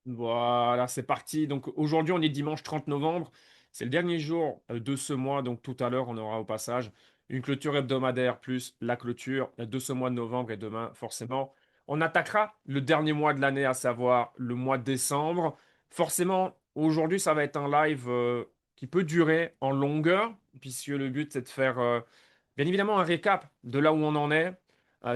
Voilà, c'est parti. Donc aujourd'hui, on est dimanche 30 novembre. C'est le dernier jour de ce mois. Donc tout à l'heure, on aura au passage une clôture hebdomadaire plus la clôture de ce mois de novembre. Et demain, forcément, on attaquera le dernier mois de l'année, à savoir le mois de décembre. Forcément, aujourd'hui, ça va être un live qui peut durer en longueur, puisque le but, c'est de faire bien évidemment un récap de là où on en est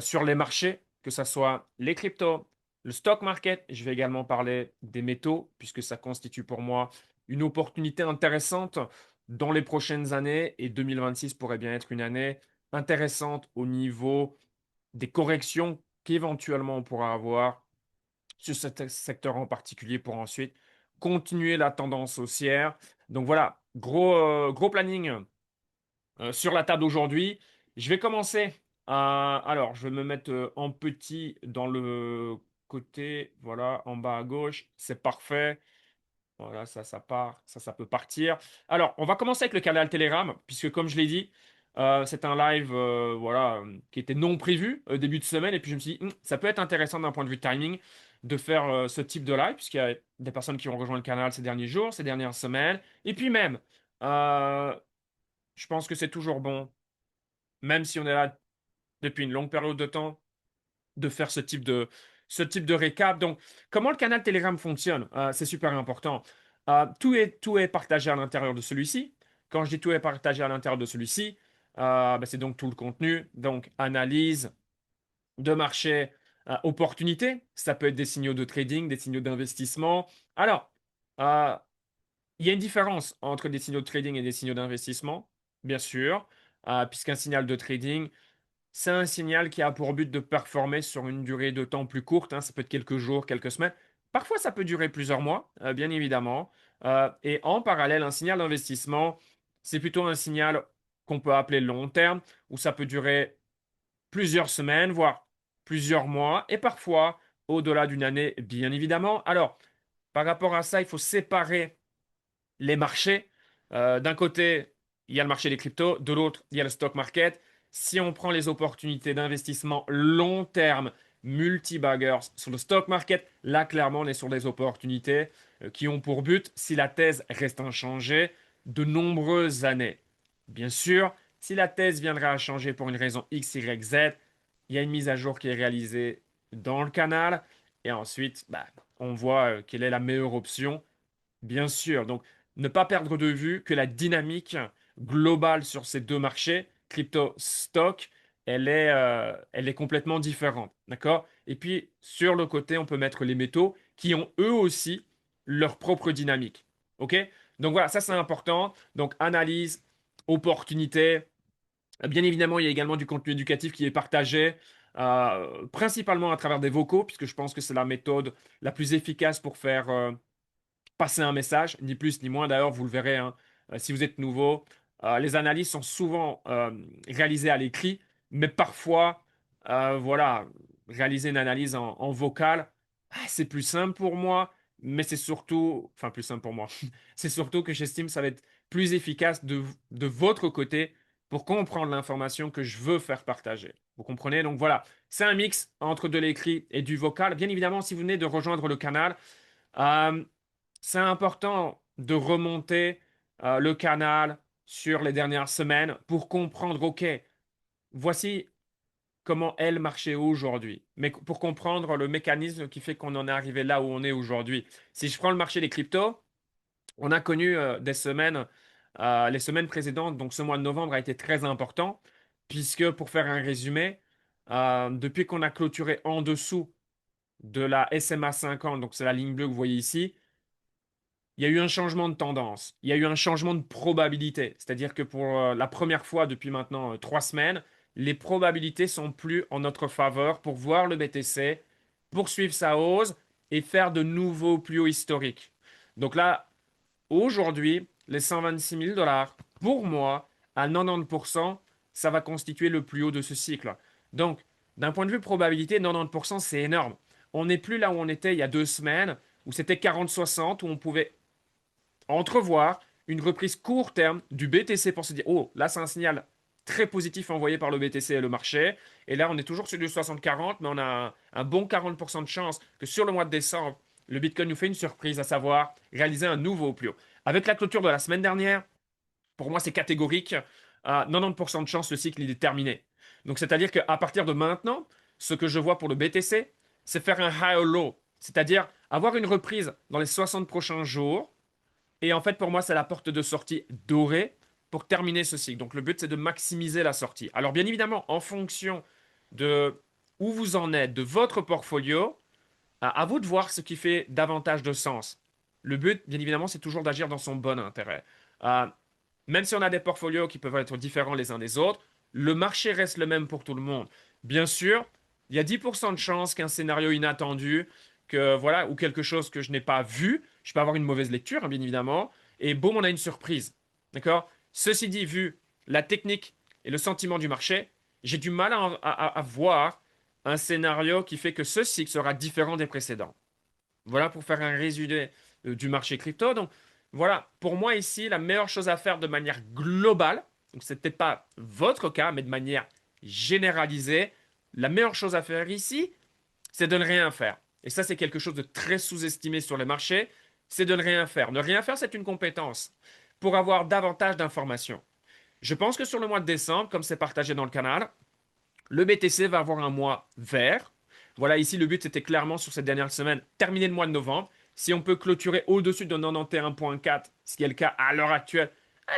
sur les marchés, que ce soit les cryptos, le stock market. Je vais également parler des métaux, puisque ça constitue pour moi une opportunité intéressante dans les prochaines années. Et 2026 pourrait bien être une année intéressante au niveau des corrections qu'éventuellement on pourra avoir sur ce secteur en particulier pour ensuite continuer la tendance haussière. Donc voilà, gros planning sur la table aujourd'hui. Je vais commencer. Alors, je vais me mettre en petit dans le côté, voilà, en bas à gauche. C'est parfait. Voilà, ça part, ça peut partir. Alors, on va commencer avec le canal Telegram, puisque comme je l'ai dit, c'est un live, voilà, qui était non prévu début de semaine. Et puis je me suis dit, ça peut être intéressant d'un point de vue timing de faire ce type de live, puisqu'il y a des personnes qui ont rejoint le canal ces derniers jours, ces dernières semaines. Et puis même, euh, je pense que c'est toujours bon même si on est là depuis une longue période de temps, de faire ce type de récap. Donc, comment le canal Telegram fonctionne? C'est super important. Tout est partagé à l'intérieur de celui-ci. Quand je dis tout est partagé à l'intérieur de celui-ci, c'est donc tout le contenu. Donc, analyse de marché, opportunité. Ça peut être des signaux de trading, des signaux d'investissement. Alors, euh, il y a une différence entre des signaux de trading et des signaux d'investissement, bien sûr, puisqu'un signal de trading, c'est un signal qui a pour but de performer sur une durée de temps plus courte, hein. Ça peut être quelques jours, quelques semaines. Parfois, ça peut durer plusieurs mois, bien évidemment. Et en parallèle, un signal d'investissement, c'est plutôt un signal qu'on peut appeler long terme, où ça peut durer plusieurs semaines, voire plusieurs mois, et parfois au-delà d'une année, bien évidemment. Alors, par rapport à ça, il faut séparer les marchés. D'un côté, il y a le marché des cryptos, de l'autre, il y a le stock market. Si on prend les opportunités d'investissement long terme, multi-baggers sur le stock market, là, clairement, on est sur des opportunités qui ont pour but, si la thèse reste inchangée, de nombreuses années. Bien sûr, si la thèse viendrait à changer pour une raison X, Y, Z, il y a une mise à jour qui est réalisée dans le canal et ensuite, on voit quelle est la meilleure option. Bien sûr, donc ne pas perdre de vue que la dynamique globale sur ces deux marchés, crypto stock, elle est complètement différente. D'accord? Et puis sur le côté, on peut mettre les métaux qui ont eux aussi leur propre dynamique. OK? Donc voilà, ça c'est important. Donc analyse, opportunité. Bien évidemment, il y a également du contenu éducatif qui est partagé, principalement à travers des vocaux, puisque je pense que c'est la méthode la plus efficace pour faire passer un message, ni plus ni moins. D'ailleurs, vous le verrez, hein, si vous êtes nouveau, les analyses sont souvent réalisées à l'écrit, mais parfois, voilà, réaliser une analyse en vocal, c'est plus simple pour moi, mais c'est surtout, enfin plus simple pour moi, c'est surtout que j'estime que ça va être plus efficace de votre côté pour comprendre l'information que je veux faire partager. Vous comprenez? Donc voilà, c'est un mix entre de l'écrit et du vocal. Bien évidemment, si vous venez de rejoindre le canal, euh, c'est important de remonter le canal sur les dernières semaines pour comprendre, OK, voici comment elle marchait aujourd'hui. Mais pour comprendre le mécanisme qui fait qu'on en est arrivé là où on est aujourd'hui. Si je prends le marché des cryptos, on a connu des semaines, les semaines précédentes, donc ce mois de novembre a été très important, puisque pour faire un résumé, depuis qu'on a clôturé en dessous de la SMA 50, donc c'est la ligne bleue que vous voyez ici, il y a eu un changement de tendance, il y a eu un changement de probabilité. C'est-à-dire que pour la première fois depuis maintenant 3 semaines, les probabilités sont plus en notre faveur pour voir le BTC poursuivre sa hausse et faire de nouveaux plus hauts historiques. Donc là, aujourd'hui, les 126 000 dollars, pour moi, à 90%, ça va constituer le plus haut de ce cycle. Donc, d'un point de vue probabilité, 90%, c'est énorme. On n'est plus là où on était il y a 2 semaines, où c'était 40-60, où on pouvait entrevoir une reprise court terme du BTC pour se dire, oh, là, c'est un signal très positif envoyé par le BTC et le marché. Et là, on est toujours sur du 60-40, mais on a un bon 40% de chance que sur le mois de décembre, le Bitcoin nous fait une surprise, à savoir réaliser un nouveau plus haut. Avec la clôture de la semaine dernière, pour moi, c'est catégorique. À 90% de chance, le cycle il est terminé. Donc, c'est-à-dire qu'à partir de maintenant, ce que je vois pour le BTC, c'est faire un high or low. C'est-à-dire avoir une reprise dans les 60 prochains jours. Et en fait, pour moi, c'est la porte de sortie dorée pour terminer ce cycle. Donc, le but, c'est de maximiser la sortie. Alors, bien évidemment, en fonction de où vous en êtes, de votre portfolio, à vous de voir ce qui fait davantage de sens. Le but, bien évidemment, c'est toujours d'agir dans son bon intérêt. Euh, Même si on a des portfolios qui peuvent être différents les uns des autres, le marché reste le même pour tout le monde. Bien sûr, il y a 10% de chances qu'un scénario inattendu, que voilà, ou quelque chose que je n'ai pas vu, je peux avoir une mauvaise lecture, hein, bien évidemment, et boum, on a une surprise. D'accord? Ceci dit, vu la technique et le sentiment du marché, j'ai du mal à voir un scénario qui fait que ce cycle sera différent des précédents. Voilà pour faire un résumé du marché crypto. Donc voilà, pour moi ici, la meilleure chose à faire de manière globale, donc c'est peut-être pas votre cas, mais de manière généralisée, la meilleure chose à faire ici, c'est de ne rien faire. Et ça, c'est quelque chose de très sous-estimé sur le marché, c'est de ne rien faire. Ne rien faire, c'est une compétence pour avoir davantage d'informations. Je pense que sur le mois de décembre, comme c'est partagé dans le canal, le BTC va avoir un mois vert. Voilà, ici, le but, c'était clairement sur cette dernière semaine, terminer le mois de novembre. Si on peut clôturer au-dessus de 91,4, ce qui est le cas à l'heure actuelle,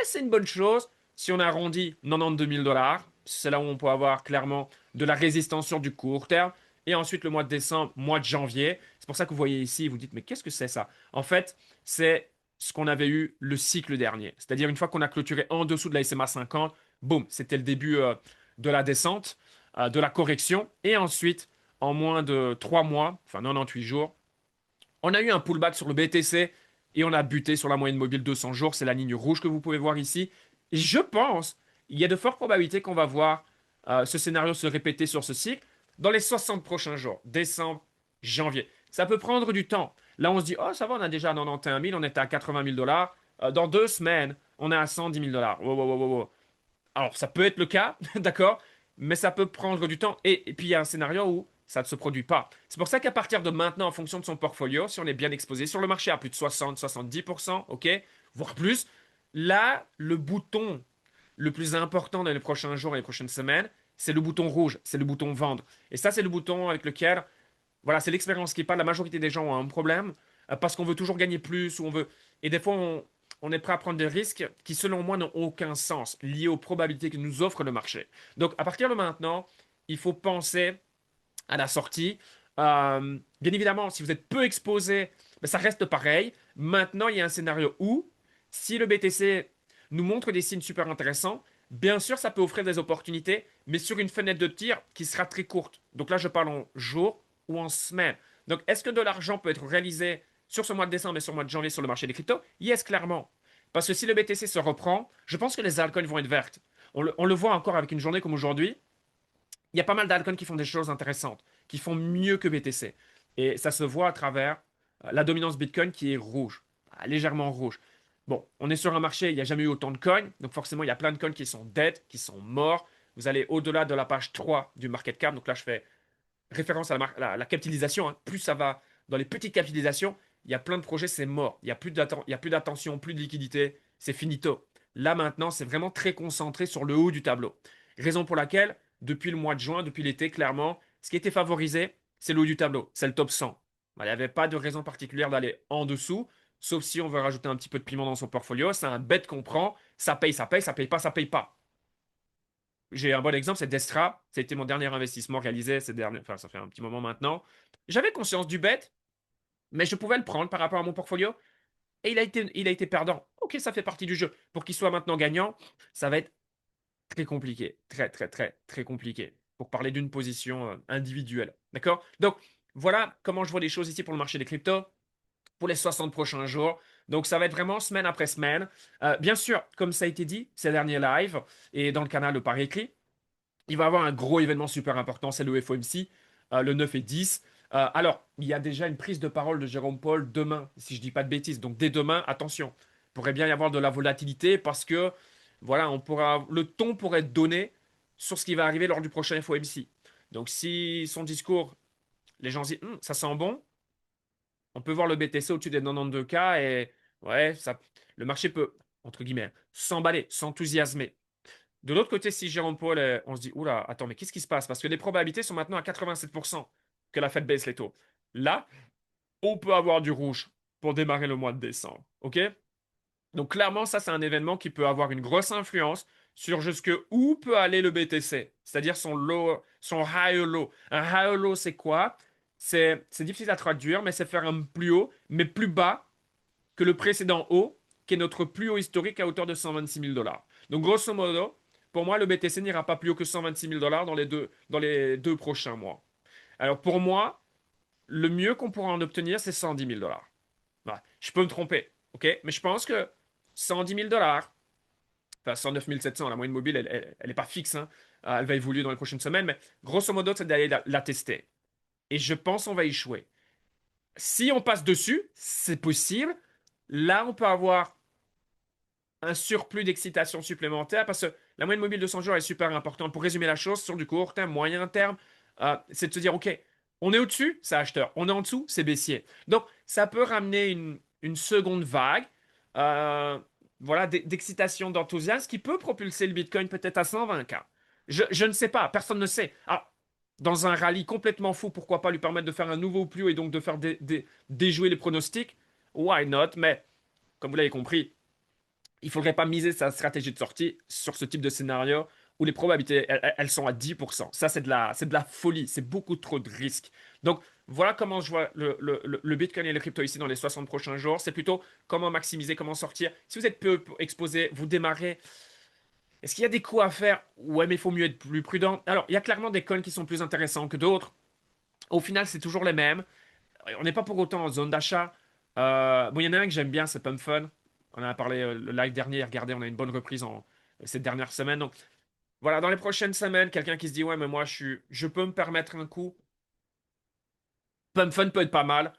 c'est une bonne chose. Si on arrondit 92 000 dollars, c'est là où on peut avoir clairement de la résistance sur du court terme. Et ensuite, le mois de décembre, mois de janvier. C'est pour ça que vous voyez ici, vous dites, mais qu'est-ce que c'est ça? En fait, c'est ce qu'on avait eu le cycle dernier. C'est-à-dire, une fois qu'on a clôturé en dessous de la SMA 50, boum, c'était le début de la descente, de la correction. Et ensuite, en moins de 3 mois, enfin 98 jours, on a eu un pullback sur le BTC et on a buté sur la moyenne mobile 200 jours. C'est la ligne rouge que vous pouvez voir ici. Et je pense, il y a de fortes probabilités qu'on va voir ce scénario se répéter sur ce cycle dans les 60 prochains jours, décembre, janvier. Ça peut prendre du temps. Là, on se dit, oh, ça va, on a déjà 91 000, on était à 80 000 dollars. Dans 2 semaines, on est à 110 000 dollars. Wow, wow, wow, wow, wow. Alors, ça peut être le cas, d'accord, mais ça peut prendre du temps. Et puis, il y a un scénario où ça ne se produit pas. C'est pour ça qu'à partir de maintenant, en fonction de son portfolio, si on est bien exposé sur le marché à plus de 60-70%, ok, voire plus, là, le bouton le plus important dans les prochains jours et les prochaines semaines, c'est le bouton rouge, c'est le bouton vendre. Et ça, c'est le bouton avec lequel, voilà, c'est l'expérience qui parle. La majorité des gens ont un problème parce qu'on veut toujours gagner plus ou on veut. Et des fois, on est prêt à prendre des risques qui, selon moi, n'ont aucun sens liés aux probabilités que nous offre le marché. Donc, à partir de maintenant, il faut penser à la sortie. Bien évidemment, si vous êtes peu exposé, ben, ça reste pareil. Maintenant, il y a un scénario où, si le BTC nous montre des signes super intéressants, bien sûr, ça peut offrir des opportunités, mais sur une fenêtre de tir qui sera très courte. Donc là, je parle en jours ou en semaines. Donc, est-ce que de l'argent peut être réalisé sur ce mois de décembre et sur le mois de janvier sur le marché des cryptos? Yes, clairement. Parce que si le BTC se reprend, je pense que les altcoins vont être vertes. On le voit encore avec une journée comme aujourd'hui. Il y a pas mal d'alcoins qui font des choses intéressantes, qui font mieux que BTC. Et ça se voit à travers la dominance Bitcoin qui est rouge, légèrement rouge. Bon, on est sur un marché, il n'y a jamais eu autant de coins, donc forcément, il y a plein de coins qui sont dead, qui sont morts. Vous allez au-delà de la page 3 du market cap, donc là, je fais référence à la capitalisation. Hein. Plus ça va dans les petites capitalisations, il y a plein de projets, c'est mort. Il y a plus d'attention, plus de liquidité, c'est finito. Là, maintenant, c'est vraiment très concentré sur le haut du tableau. Raison pour laquelle depuis le mois de juin, depuis l'été, clairement, ce qui était favorisé, c'est le haut du tableau, c'est le top 100. Il n'y avait pas de raison particulière d'aller en dessous, sauf si on veut rajouter un petit peu de piment dans son portfolio. C'est un bet qu'on prend, ça paye, ça paye, ça paye pas, ça paye pas. J'ai un bon exemple, c'est Destra. Ça a été mon dernier investissement réalisé enfin, ça fait un petit moment maintenant. J'avais conscience du bet, mais je pouvais le prendre par rapport à mon portfolio. Et il a été perdant. Ok, ça fait partie du jeu. Pour qu'il soit maintenant gagnant, ça va être très compliqué, très, très, très, très compliqué, pour parler d'une position individuelle. D'accord? Donc, voilà comment je vois les choses ici pour le marché des cryptos, pour les 60 prochains jours. Donc, ça va être vraiment semaine après semaine. Bien sûr, comme ça a été dit, ces derniers lives et dans le canal de Paris écrit, il va y avoir un gros événement super important, c'est le FOMC, le 9 et 10. Alors, il y a déjà une prise de parole de Jérôme Paul demain, si je ne dis pas de bêtises. Donc, dès demain, attention, il pourrait bien y avoir de la volatilité parce que, voilà, le ton pourrait être donné sur ce qui va arriver lors du prochain FOMC. Donc, si son discours, les gens disent, ça sent bon, On peut voir le BTC au-dessus des 92K et ouais, le marché peut, entre guillemets, s'emballer, s'enthousiasmer. De l'autre côté, si Jérôme Powell, on se dit, oula, attends, mais qu'est-ce qui se passe? Parce que les probabilités sont maintenant à 87% que la Fed baisse les taux. Là, on peut avoir du rouge pour démarrer le mois de décembre. OK? Donc clairement, ça, c'est un événement qui peut avoir une grosse influence sur jusque où peut aller le BTC, c'est-à-dire son low, son high low. Un high low, c'est quoi? C'est difficile à traduire, mais c'est faire un plus haut, mais plus bas que le précédent haut, qui est notre plus haut historique à hauteur de 126 000 dollars. Donc grosso modo, pour moi, le BTC n'ira pas plus haut que 126 000 dollars dans les deux prochains mois. Alors pour moi, le mieux qu'on pourra en obtenir, c'est 110 000 dollars. Voilà. Je peux me tromper, ok? Mais je pense que 110 000 dollars, enfin 109 700, la moyenne mobile, elle n'est pas fixe, hein. Elle va évoluer dans les prochaines semaines, mais grosso modo, c'est d'aller la tester. Et je pense qu'on va échouer. Si on passe dessus, c'est possible. Là, on peut avoir un surplus d'excitation supplémentaire parce que la moyenne mobile de 100 jours est super importante. Pour résumer la chose, sur du court terme, moyen terme, c'est de se dire, OK, on est au-dessus, c'est acheteur. On est en dessous, c'est baissier. Donc, ça peut ramener une seconde vague euh, voilà, d'excitation, d'enthousiasme qui peut propulser le Bitcoin peut-être à 120K. Je ne sais pas, personne ne sait. Ah, dans un rallye complètement fou, pourquoi pas lui permettre de faire un nouveau plus haut et donc de faire déjouer les pronostics? Why not? Mais comme vous l'avez compris, il ne faudrait pas miser sa stratégie de sortie sur ce type de scénario où les probabilités, elles sont à 10%. Ça, c'est de la folie. C'est beaucoup trop de risques. Donc, voilà comment je vois le Bitcoin et le crypto ici dans les 60 prochains jours. C'est plutôt comment maximiser, comment sortir. Si vous êtes peu exposé, vous démarrez. Est-ce qu'il y a des coups à faire? Ouais, mais il faut mieux être plus prudent. Alors, il y a clairement des coins qui sont plus intéressants que d'autres. Au final, c'est toujours les mêmes. On n'est pas pour autant en zone d'achat. Bon, il y en a un que j'aime bien, c'est Pump Fun. On en a parlé le live dernier. Regardez, on a une bonne reprise cette dernière semaine. Donc voilà, dans les prochaines semaines, quelqu'un qui se dit, ouais, mais moi, je peux me permettre un coup. Pump Fun peut être pas mal.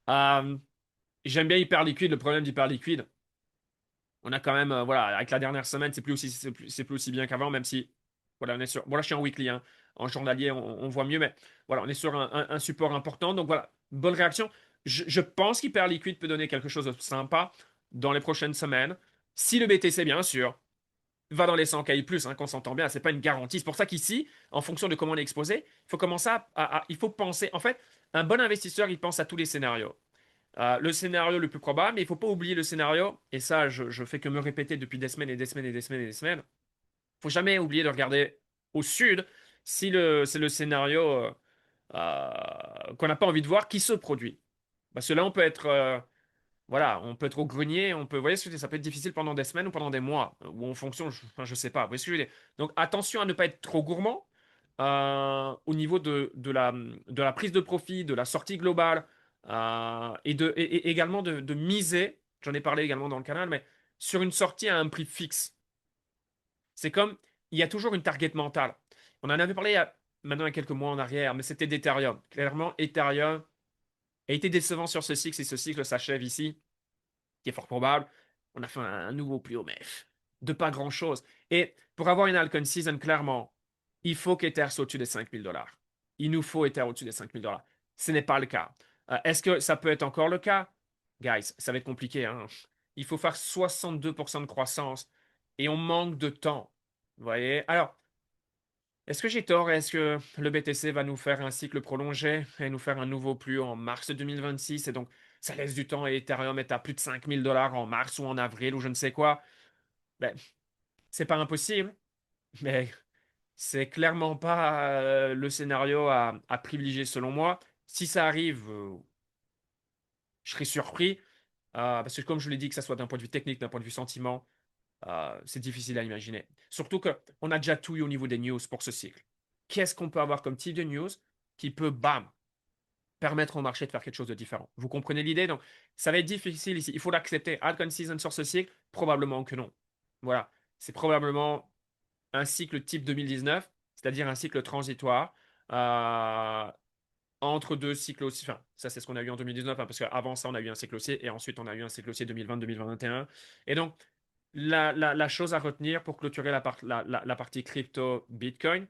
Euh, J'aime bien Hyper Liquide. Le problème d'Hyper Liquide, on a quand même, voilà, avec la dernière semaine, c'est plus aussi bien qu'avant, même si, voilà, on est sur. Bon, là, je suis en weekly, hein. En journalier, on voit mieux, mais voilà, on est sur un support important. Donc voilà, bonne réaction. Je pense qu'Hyper Liquide peut donner quelque chose de sympa dans les prochaines semaines. Si le BTC, bien sûr, va dans les 100K plus, hein, qu'on s'entend bien, c'est pas une garantie. C'est pour ça qu'ici, en fonction de comment on est exposé, il faut commencer il faut penser. En fait, un bon investisseur, il pense à tous les scénarios. Le scénario le plus probable, mais il ne faut pas oublier le scénario, et ça, je fais que me répéter depuis des semaines et des semaines et des semaines et des semaines. Il faut jamais oublier de regarder au sud si c'est le scénario qu'on n'a pas envie de voir qui se produit. Parce que là, on peut être, voilà, on peut être au grenier, on peut, vous voyez ce que je veux dire, ça peut être difficile pendant des semaines ou pendant des mois, ou en fonction, enfin, je sais pas. Vous voyez ce que je veux dire? Donc attention à ne pas être trop gourmand au niveau de la prise de profit, de la sortie globale, et également de miser, j'en ai parlé également dans le canal, mais sur une sortie à un prix fixe. C'est comme, il y a toujours une target mentale. On en avait parlé maintenant il y a quelques mois en arrière, mais c'était d'Ethereum. Clairement, Ethereum a été décevant sur ce cycle, et ce cycle s'achève ici qui est fort probable. On a fait un nouveau plus haut, mais de pas grand-chose. Et pour avoir une Alcon Season, clairement, il faut qu'Ether soit au-dessus des 5 000 dollars. Il nous faut Ether au-dessus des 5 000 dollars. Ce n'est pas le cas. Est-ce que ça peut être encore le cas? Guys, ça va être compliqué, hein. Il faut faire 62% de croissance et on manque de temps. Vous voyez? Alors, est-ce que j'ai tort? Est-ce que le BTC va nous faire un cycle prolongé et nous faire un nouveau plus haut en mars 2026? Et donc, ça laisse du temps et Ethereum est à plus de 5 000 dollars en mars ou en avril ou je ne sais quoi. Ben, c'est pas impossible, mais c'est clairement pas le scénario à privilégier selon moi. Si ça arrive, je serais surpris parce que comme je l'ai dit, que ça soit d'un point de vue technique, d'un point de vue sentiment, c'est difficile à imaginer. Surtout qu'on a déjà tout eu au niveau des news pour ce cycle. Qu'est-ce qu'on peut avoir comme type de news qui peut, bam, permettre au marché de faire quelque chose de différent? Vous comprenez l'idée? Donc, ça va être difficile ici. Il faut l'accepter. Altcoin season sur ce cycle? Probablement que non. Voilà. C'est probablement un cycle type 2019, c'est-à-dire un cycle transitoire euh, entre deux cycles aussi. Enfin, ça, c'est ce qu'on a eu en 2019, hein, parce qu'avant ça, on a eu un cycle haussier et ensuite, on a eu un cycle haussier 2020-2021. Et donc, la chose à retenir pour clôturer la partie crypto Bitcoin,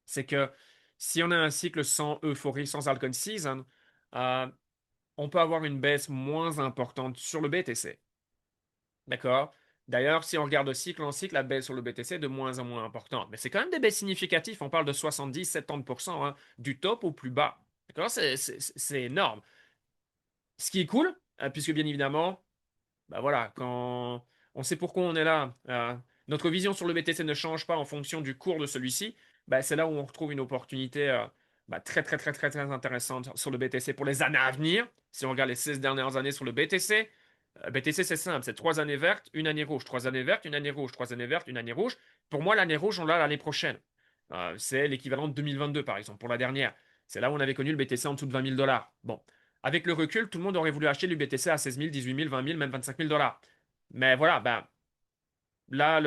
c'est que si on a un cycle sans euphorie, sans altcoin season, euh, on peut avoir une baisse moins importante sur le BTC. D'accord? D'ailleurs, si on regarde de cycle en cycle, la baisse sur le BTC est de moins en moins importante. Mais c'est quand même des baisses significatives. On parle de 70-70%, hein, du top au plus bas. D'accord? C'est énorme. Ce qui est cool, puisque bien évidemment, bah voilà, quand on sait pourquoi on est là, notre vision sur le BTC ne change pas en fonction du cours de celui-ci, bah, c'est là où on retrouve une opportunité bah, très, très, très, très, très intéressante sur le BTC pour les années à venir. Si on regarde les 16 dernières années sur le BTC, BTC, c'est simple, c'est 3 années vertes, une année rouge, 3 années vertes, une année rouge, 3 années vertes, une année rouge. Pour moi, l'année rouge, on l'a l'année prochaine. C'est l'équivalent de 2022, par exemple, pour la dernière. C'est là où on avait connu le BTC en dessous de 20 000 $. Bon, avec le recul, tout le monde aurait voulu acheter du BTC à 16 000, 18 000, 20 000, même 25 000 $. Mais voilà, ben, là,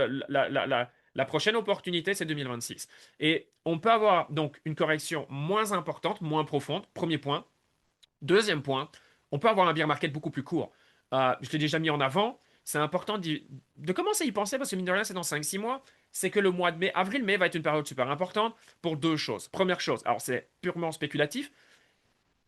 la prochaine opportunité, c'est 2026. Et on peut avoir donc une correction moins importante, moins profonde, premier point. Deuxième point, on peut avoir un bear market beaucoup plus court. Je l'ai déjà mis en avant. C'est important de commencer à y penser parce que mine de rien, c'est dans 5-6 mois. C'est que le mois de mai, avril-mai va être une période super importante pour deux choses. Première chose, alors c'est purement spéculatif,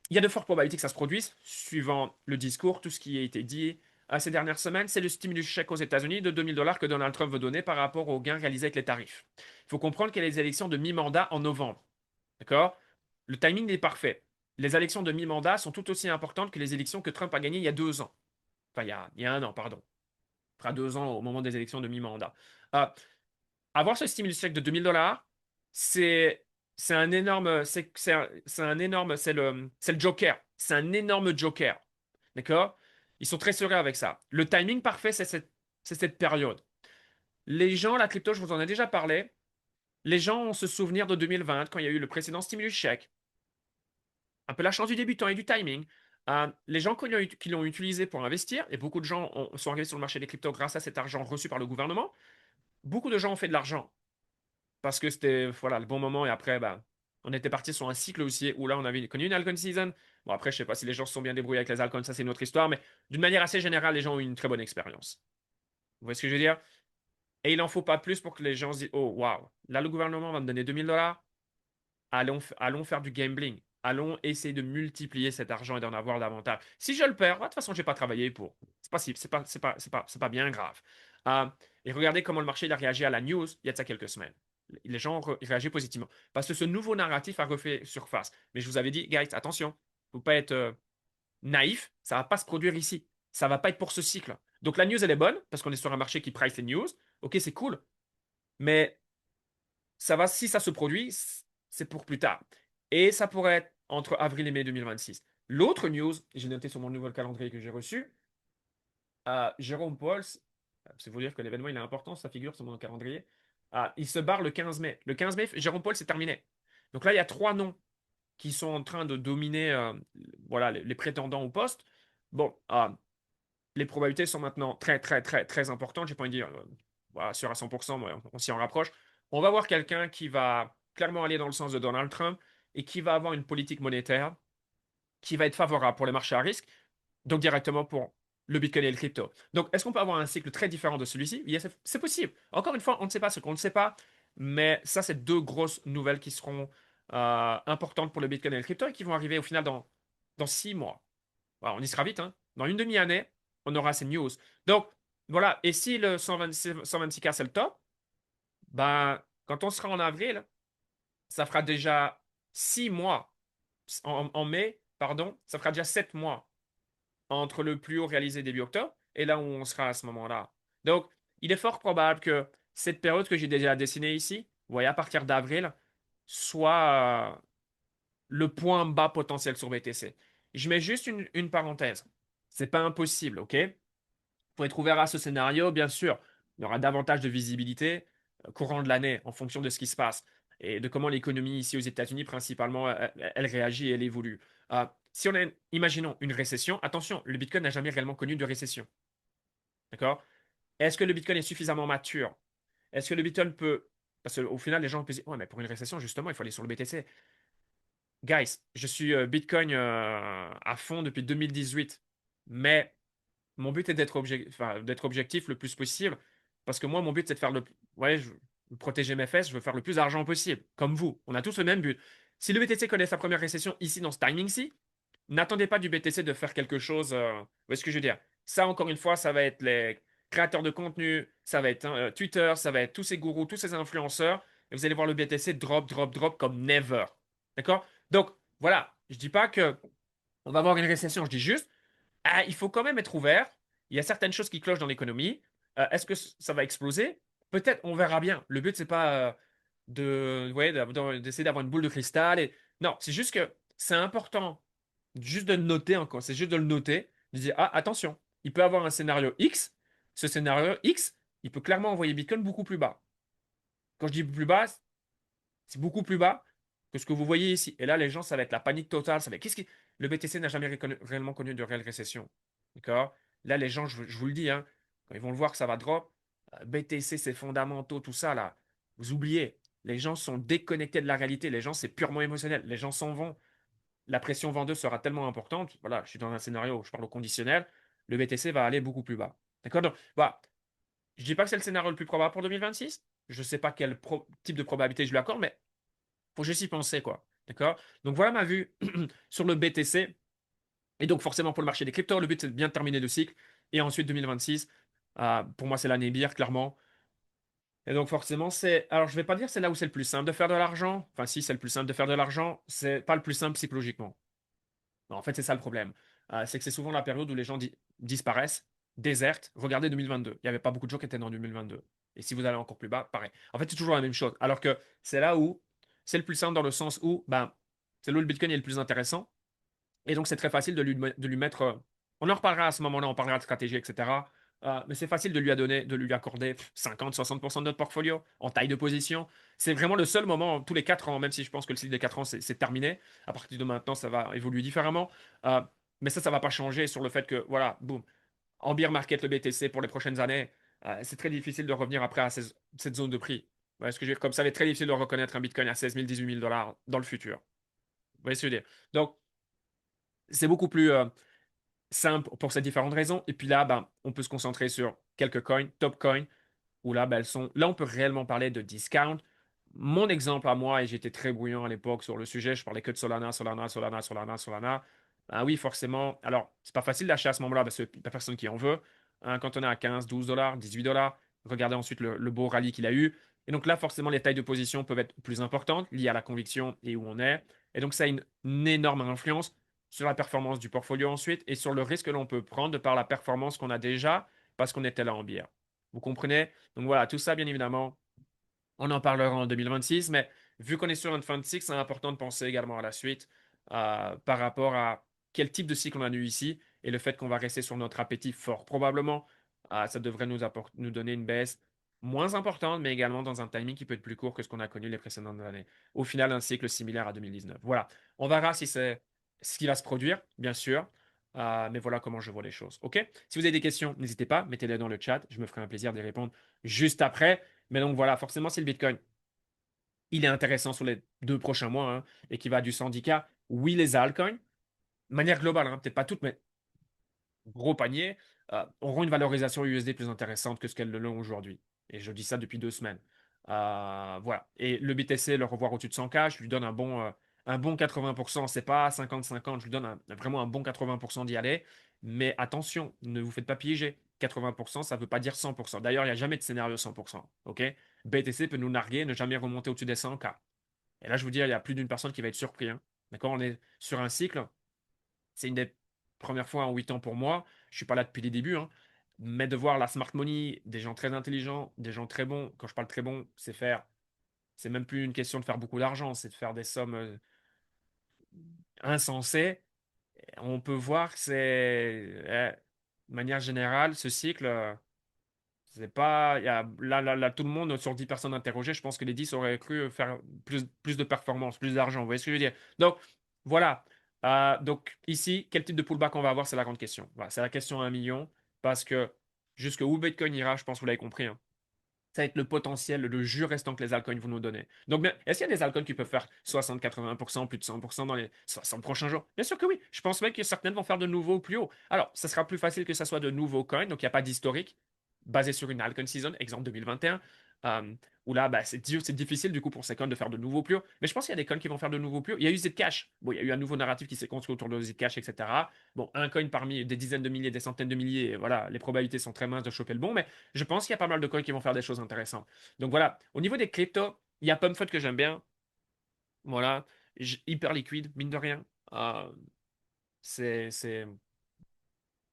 il y a de fortes probabilités que ça se produise, suivant le discours, tout ce qui a été dit ces dernières semaines, c'est le stimulus chèque aux États-Unis de 2 000 $ que Donald Trump veut donner par rapport aux gains réalisés avec les tarifs. Il faut comprendre qu'il y a les élections de mi-mandat en novembre. D'accord? Le timing est parfait. Les élections de mi-mandat sont tout aussi importantes que les élections que Trump a gagnées il y a 2 ans. Enfin, il y a 1 an, pardon. Il fera 2 ans au moment des élections de mi-mandat. Euh, Avoir ce stimulus chèque de 2 000 $, c'est c'est un énorme, c'est un énorme, c'est le joker. C'est un énorme joker. D'accord? Ils sont très sereins avec ça. Le timing parfait, c'est cette période. Les gens, la crypto, je vous en ai déjà parlé. Les gens ont ce souvenir de 2020 quand il y a eu le précédent stimulus chèque. Un peu la chance du débutant et du timing. Les gens qui l'ont utilisé pour investir, et beaucoup de gens sont arrivés sur le marché des cryptos grâce à cet argent reçu par le gouvernement. Beaucoup de gens ont fait de l'argent parce que c'était voilà, le bon moment et après, bah, on était parti sur un cycle haussier où là, on avait connu une altcoin season. Bon, après, je sais pas si les gens se sont bien débrouillés avec les altcoins, ça c'est une autre histoire, mais d'une manière assez générale, les gens ont eu une très bonne expérience. Vous voyez ce que je veux dire? Et il n'en faut pas plus pour que les gens se disent, oh, waouh, là, le gouvernement va me donner 2 000 $, allons faire du gambling. Allons essayer de multiplier cet argent et d'en avoir davantage. Si je le perds, de toute façon, je n'ai pas travaillé pour. C'est pas bien grave. Euh, et regardez comment le marché il a réagi à la news il y a de ça quelques semaines. Les gens ont réagi positivement. Parce que ce nouveau narratif a refait surface. Mais je vous avais dit, guys, attention, il ne faut pas être naïf, ça ne va pas se produire ici. Ça ne va pas être pour ce cycle. Donc la news, elle est bonne, parce qu'on est sur un marché qui price les news. Ok, c'est cool. Mais ça va, si ça se produit, c'est pour plus tard. Et ça pourrait être entre avril et mai 2026. L'autre news, j'ai noté sur mon nouveau calendrier que j'ai reçu, Jérôme Pauls, c'est vous dire que l'événement il est important, ça figure sur mon calendrier. Il se barre le 15 mai. Le 15 mai, Jérôme Pauls, c'est terminé. Donc là, il y a trois noms qui sont en train de dominer voilà, les prétendants au poste. Bon, les probabilités sont maintenant très, très, très, très importantes. J'ai pas envie de dire voilà, sûr à 100%, mais on s'y en rapproche. On va voir quelqu'un qui va clairement aller dans le sens de Donald Trump et qui va avoir une politique monétaire qui va être favorable pour les marchés à risque, donc directement pour le Bitcoin et le crypto. Donc, est-ce qu'on peut avoir un cycle très différent de celui-ci? Yes, c'est possible. Encore une fois, on ne sait pas ce qu'on ne sait pas, mais ça, c'est deux grosses nouvelles qui seront importantes pour le Bitcoin et le crypto et qui vont arriver au final dans 6 mois. Voilà, on y sera vite, hein. Dans une demi-année, on aura ces news. Donc, voilà. Et si le 126K, c'est le top, ben, quand on sera en avril, ça fera déjà 6 mois. En mai, pardon, ça fera déjà 7 mois entre le plus haut réalisé début octobre et là où on sera à ce moment-là. Donc, il est fort probable que cette période que j'ai déjà dessinée ici, vous voyez, à partir d'avril, soit le point bas potentiel sur BTC. Je mets juste une parenthèse. C'est pas impossible, ok? Faut être ouvert à ce scénario, bien sûr. Il y aura davantage de visibilité courant de l'année en fonction de ce qui se passe et de comment l'économie ici aux États-Unis, principalement, elle réagit et elle évolue. Si on a, imaginons, une récession, attention, le Bitcoin n'a jamais réellement connu de récession. D'accord? Est-ce que le Bitcoin est suffisamment mature? Est-ce que le Bitcoin peut. Parce qu'au final, les gens peuvent dire, ouais, mais pour une récession, justement, il faut aller sur le BTC. Guys, je suis Bitcoin à fond depuis 2018, mais mon but est d'être objectif le plus possible, parce que moi, mon but, c'est de faire ouais, je veux protéger mes fesses, je veux faire le plus d'argent possible, comme vous. On a tous le même but. Si le BTC connaît sa première récession ici, dans ce timing-ci, n'attendez pas du BTC de faire quelque chose. Vous voyez ce que je veux dire? Ça, encore une fois, ça va être les créateurs de contenu, ça va être Twitter, ça va être tous ces gourous, tous ces influenceurs. Et vous allez voir le BTC drop, drop, drop comme never. D'accord? Donc, voilà. Je dis pas que on va avoir une récession. Je dis juste, il faut quand même être ouvert. Il y a certaines choses qui clochent dans l'économie. Est-ce que ça va exploser? Peut-être, on verra bien. Le but, c'est pas ouais, d'essayer d'avoir une boule de cristal. Non, c'est juste que c'est important juste de le noter encore. C'est juste de le noter. De dire, ah, attention, il peut avoir un scénario X. Ce scénario X, il peut clairement envoyer Bitcoin beaucoup plus bas. Quand je dis plus bas, c'est beaucoup plus bas que ce que vous voyez ici. Et là, les gens, ça va être la panique totale. Ça va être, qu'est-ce qui... Le BTC n'a jamais réellement connu de réelle récession. D'accord? Là, les gens, je vous le dis, hein, quand ils vont le voir que ça va drop, BTC, c'est fondamentaux, tout ça, là, vous oubliez. Les gens sont déconnectés de la réalité. Les gens, c'est purement émotionnel. Les gens s'en vont. La pression vendeuse sera tellement importante. Voilà, je suis dans un scénario où je parle au conditionnel. Le BTC va aller beaucoup plus bas. D'accord? Donc, voilà. Je ne dis pas que c'est le scénario le plus probable pour 2026. Je ne sais pas quel type de probabilité je lui accorde, mais faut juste y penser, quoi. D'accord? Donc voilà ma vue sur le BTC. Et donc forcément pour le marché des cryptos, le but c'est de bien terminer le cycle. Et ensuite 2026, pour moi c'est l'année bière, clairement. Et donc forcément c'est... Alors je vais pas dire c'est là où c'est le plus simple de faire de l'argent. Enfin si c'est le plus simple de faire de l'argent, c'est pas le plus simple psychologiquement. En fait c'est ça le problème. C'est que c'est souvent la période où les gens disparaissent, désertent. Regardez 2022. Il n'y avait pas beaucoup de gens qui étaient dans 2022. Et si vous allez encore plus bas, pareil. En fait c'est toujours la même chose. Alors que c'est là où c'est le plus simple dans le sens où ben, c'est là où le Bitcoin est le plus intéressant. Et donc, c'est très facile de lui mettre. On en reparlera à ce moment-là, on parlera de stratégie, etc. Mais c'est facile de lui accorder 50-60% de notre portfolio en taille de position. C'est vraiment le seul moment, tous les 4 ans, même si je pense que le cycle des 4 ans, c'est terminé. À partir de maintenant, ça va évoluer différemment. Euh, mais ça ne va pas changer sur le fait que, voilà, boum, en bear market, le BTC pour les prochaines années, c'est très difficile de revenir après à cette zone de prix. Vous voyez ce que je veux dire? Comme ça, va être très difficile de reconnaître un Bitcoin à 16 000, 18 000 dollars dans le futur. Vous voyez ce que je veux dire? Donc, c'est beaucoup plus simple pour ces différentes raisons. Et puis là, ben, on peut se concentrer sur quelques coins, top coins, où là, ben, là, on peut réellement parler de discount. Mon exemple à moi, et j'étais très bruyant à l'époque sur le sujet, je parlais que de Solana, Solana, Solana, Solana, Solana. Ben oui, forcément. Alors, c'est pas facile d'acheter à ce moment-là parce qu'il n'y a personne qui en veut. Hein, quand on est à 15, 12 dollars, 18 dollars, regardez ensuite le beau rallye qu'il a eu. Et donc là, forcément, les tailles de position peuvent être plus importantes, liées à la conviction et où on est. Et donc, ça a une énorme influence sur la performance du portfolio ensuite et sur le risque que l'on peut prendre de par la performance qu'on a déjà parce qu'on était là en bière. Vous comprenez? Donc voilà, tout ça, bien évidemment, on en parlera en 2026, mais vu qu'on est sur une fin de cycle, c'est important de penser également à la suite par rapport à quel type de cycle on a eu ici et le fait qu'on va rester sur notre appétit fort probablement, ça devrait nous donner une baisse moins importante, mais également dans un timing qui peut être plus court que ce qu'on a connu les précédentes années. Au final, un cycle similaire à 2019. Voilà, on verra si c'est ce qui va se produire, bien sûr, mais voilà comment je vois les choses. OK? Si vous avez des questions, n'hésitez pas, mettez-les dans le chat, je me ferai un plaisir d'y répondre juste après. Mais donc voilà, forcément, si le Bitcoin, il est intéressant sur les 2 prochains mois et qui va du syndicat, oui, les altcoins, de manière globale, peut-être pas toutes, mais gros panier, auront une valorisation USD plus intéressante que ce qu'elles l'ont aujourd'hui. Et je dis ça depuis 2 semaines. Voilà. Et le BTC, le revoir au-dessus de 100K, je lui donne un bon 80%. C'est pas 50-50, je lui donne vraiment un bon 80% d'y aller. Mais attention, ne vous faites pas piéger. 80%, ça ne veut pas dire 100%. D'ailleurs, il n'y a jamais de scénario 100%. OK? BTC peut nous narguer, ne jamais remonter au-dessus des 100K. Et là, je vous dis, il y a plus d'une personne qui va être surpris. Hein. D'accord? On est sur un cycle. C'est une des premières fois en 8 ans pour moi. Je ne suis pas là depuis les débuts. Hein. Mais de voir la smart money, des gens très intelligents, des gens très bons. Quand je parle très bon, c'est même plus une question de faire beaucoup d'argent, c'est de faire des sommes insensées. On peut voir que de manière générale, ce cycle, c'est pas, il y a, là, tout le monde, sur 10 personnes interrogées, je pense que les 10 auraient cru faire plus de performance, plus d'argent. Vous voyez ce que je veux dire? Donc, voilà. Donc, ici, quel type de pullback on va avoir, c'est la grande question. Voilà, c'est la question à 1 million, parce que jusque où Bitcoin ira, je pense que vous l'avez compris, hein, ça va être le potentiel, le jus restant que les altcoins vont nous donner. Donc, est-ce qu'il y a des altcoins qui peuvent faire 60-80%, plus de 100% dans les 60 prochains jours? Bien sûr que oui. Je pense même que certaines vont faire de nouveau plus haut. Alors, ça sera plus facile que ça soit de nouveaux coins, donc il n'y a pas d'historique basé sur une altcoin season, exemple 2021. euh, où là, bah, c'est difficile du coup pour ces coins de faire de nouveaux plus hauts. Mais je pense qu'il y a des coins qui vont faire de nouveaux plus hauts. Il y a eu Zcash. Bon, il y a eu un nouveau narratif qui s'est construit autour de Zcash, etc. Bon, un coin parmi des dizaines de milliers, des centaines de milliers, et voilà, les probabilités sont très minces de choper le bon, mais je pense qu'il y a pas mal de coins qui vont faire des choses intéressantes. Donc voilà, au niveau des cryptos, il y a Pumfut que j'aime bien. Voilà, hyper liquide, mine de rien. Euh, c'est.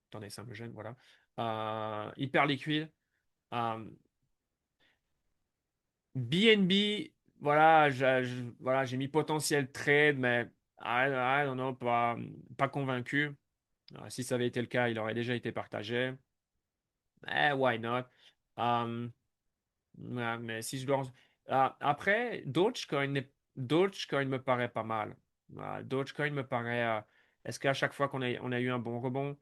Attendez, ça me gêne, voilà. Hyper liquide. Euh, BNB, voilà, voilà, j'ai mis potentiel trade, mais non, non, pas convaincu. Si ça avait été le cas, il aurait déjà été partagé. Why not? Euh, ouais, mais si je dois. Après, Dogecoin me paraît pas mal. Dogecoin me paraît. Est-ce qu'à chaque fois qu'on a eu un bon rebond,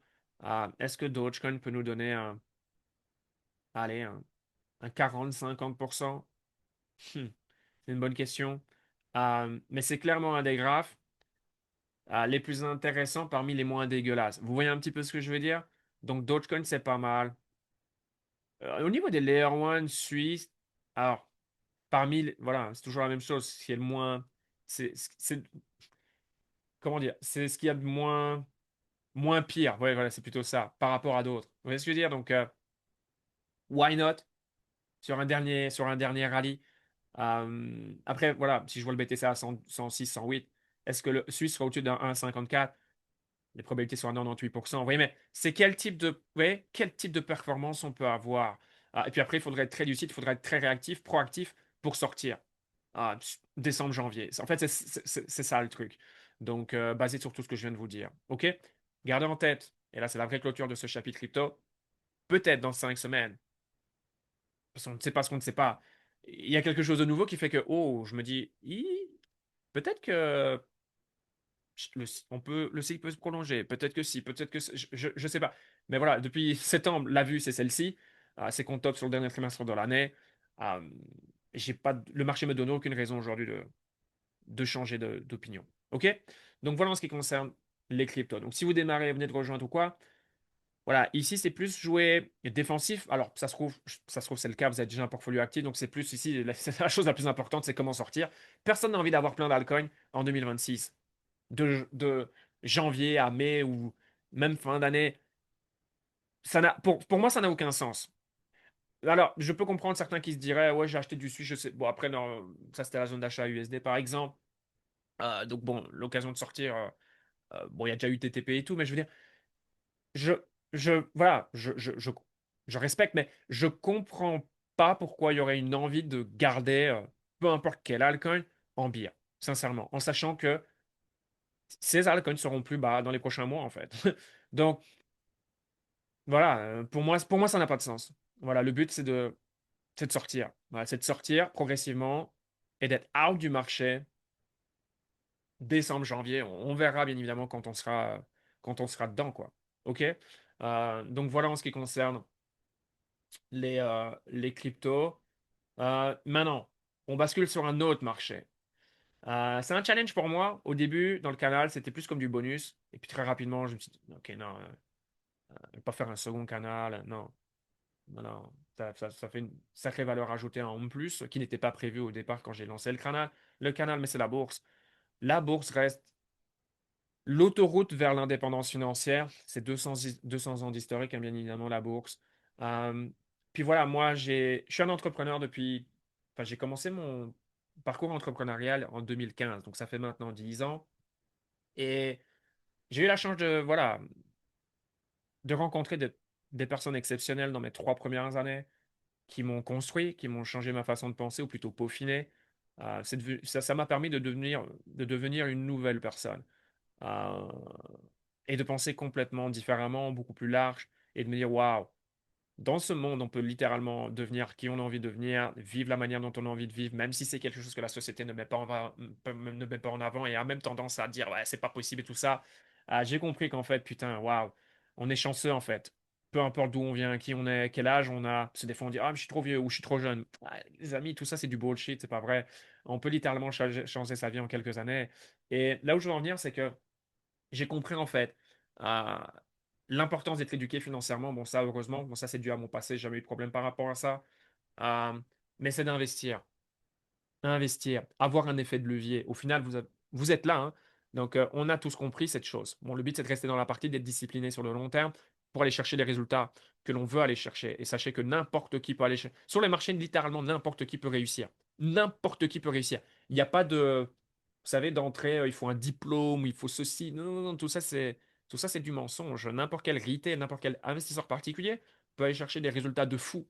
est-ce que Dogecoin peut nous donner allez, un 40-50%? Hmm, c'est une bonne question. Mais c'est clairement un des graphes les plus intéressants parmi les moins dégueulasses. Vous voyez un petit peu ce que je veux dire? Donc Dogecoin, c'est pas mal. Au niveau des Layer 1 suisses, alors, voilà, c'est toujours la même chose. Ce qui est le moins. C'est- comment dire? C'est ce qu'il y a de moins pire. Ouais, voilà, c'est plutôt ça, par rapport à d'autres. Vous voyez ce que je veux dire? Donc, why not? Sur un dernier rallye. Après, voilà, si je vois le BTC à 100, 106, 108, est-ce que le Suisse sera au-dessus d'un 1,54? Les probabilités sont à 98%. Vous voyez, mais c'est quel type de performance on peut avoir? Et puis après, il faudrait être très lucide, il faudrait être très réactif, proactif pour sortir. Décembre, janvier. En fait, c'est ça le truc. Donc, basé sur tout ce que je viens de vous dire. OK? Gardez en tête, et là, c'est la vraie clôture de ce chapitre crypto, peut-être dans 5 semaines, parce qu'on ne sait pas ce qu'on ne sait pas, il y a quelque chose de nouveau qui fait que, oh, je me dis, peut-être que le cycle peut se prolonger. Peut-être que si, peut-être que je sais pas. Mais voilà, depuis septembre, la vue, c'est celle-ci. C'est qu'on top sur le dernier trimestre de l'année. Euh, le marché me donne aucune raison aujourd'hui de changer d'opinion. OK? Donc voilà en ce qui concerne les cryptos. Donc si vous démarrez, venez de rejoindre ou quoi, voilà, ici c'est plus jouer défensif. Alors ça se trouve c'est le cas, vous avez déjà un portfolio actif, donc c'est plus ici, c'est la chose la plus importante, c'est comment sortir. Personne n'a envie d'avoir plein d'altcoins en 2026 de janvier à mai ou même fin d'année, pour moi, ça n'a aucun sens. Alors, je peux comprendre certains qui se diraient, ouais, j'ai acheté du Switch, je sais. Bon, après, non, ça c'était la zone d'achat USD par exemple. Donc, bon, l'occasion de sortir, bon, il y a déjà eu TTP et tout, mais je veux dire, je, voilà, je respecte, mais je comprends pas pourquoi il y aurait une envie de garder, peu importe quel altcoin, en bière, sincèrement, en sachant que ces altcoins seront plus bas dans les prochains mois, en fait. Donc, voilà, pour moi, ça n'a pas de sens. Voilà, le but, c'est de sortir. Voilà, c'est de sortir progressivement et d'être out du marché décembre, janvier. On verra bien évidemment quand on sera dedans, quoi. OK? Donc voilà en ce qui concerne les cryptos. Maintenant, on bascule sur un autre marché. C'est un challenge pour moi. Au début, dans le canal, c'était plus comme du bonus. Et puis très rapidement, je me suis dit, OK, non, je vais pas faire un second canal. Non. Non, ça fait une sacrée valeur ajoutée en plus, qui n'était pas prévue au départ quand j'ai lancé le canal. Le canal, mais c'est la bourse. La bourse reste l'autoroute vers l'indépendance financière. C'est 200 ans d'historique, hein, bien évidemment, la bourse. Euh, Puis voilà, moi, je suis un entrepreneur depuis. Enfin, j'ai commencé mon parcours entrepreneurial en 2015, donc ça fait maintenant 10 ans. Et j'ai eu la chance de rencontrer des personnes exceptionnelles dans mes 3 premières années, qui m'ont construit, qui m'ont changé ma façon de penser, ou plutôt peaufiné. Ça m'a permis de devenir une nouvelle personne. Euh, et de penser complètement différemment, beaucoup plus large, et de me dire, waouh, dans ce monde, on peut littéralement devenir qui on a envie de devenir, vivre la manière dont on a envie de vivre, même si c'est quelque chose que la société ne met pas en avant et a même tendance à dire, ouais, c'est pas possible et tout ça. J'ai compris qu'en fait, putain, waouh, on est chanceux en fait. Peu importe d'où on vient, qui on est, quel âge on a. Parce que des fois, on dit, ah, mais je suis trop vieux ou je suis trop jeune. Les amis, tout ça, c'est du bullshit, c'est pas vrai. On peut littéralement changer sa vie en quelques années. Et là où je veux en venir, c'est que j'ai compris en fait euh, l'importance d'être éduqué financièrement. Bon, ça, heureusement, bon, ça, c'est dû à mon passé, j'ai jamais eu de problème par rapport à ça. Euh, mais c'est d'investir. Investir, avoir un effet de levier. Au final, vous êtes là, hein. Donc, on a tous compris cette chose. Bon, le but, c'est de rester dans la partie, d'être discipliné sur le long terme pour aller chercher les résultats que l'on veut aller chercher. Et sachez que n'importe qui peut aller chercher. Sur les marchés, littéralement, n'importe qui peut réussir. N'importe qui peut réussir. Il n'y a pas de, vous savez, d'entrée, il faut un diplôme, il faut ceci. Non, non, non, tout ça, c'est du mensonge. N'importe quel retail, n'importe quel investisseur particulier peut aller chercher des résultats de fou.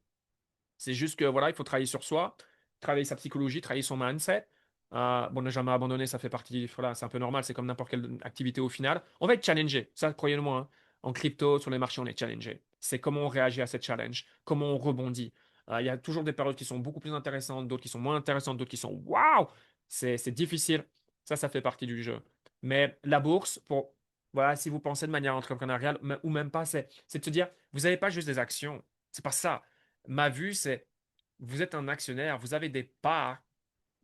C'est juste que voilà, il faut travailler sur soi, travailler sa psychologie, travailler son mindset. Bon, ne jamais abandonner, ça fait partie, voilà, c'est un peu normal, c'est comme n'importe quelle activité au final. On va être challengé, ça, croyez-le-moi, hein. En crypto, sur les marchés, on est challengé. C'est comment on réagit à cette challenge, comment on rebondit. Il y a toujours des périodes qui sont beaucoup plus intéressantes, d'autres qui sont moins intéressantes, d'autres qui sont waouh! C'est difficile. Ça fait partie du jeu. Mais la bourse, voilà, si vous pensez de manière entrepreneuriale, ou même pas, c'est de se dire, vous n'avez pas juste des actions. C'est pas ça. Ma vue, c'est vous êtes un actionnaire, vous avez des parts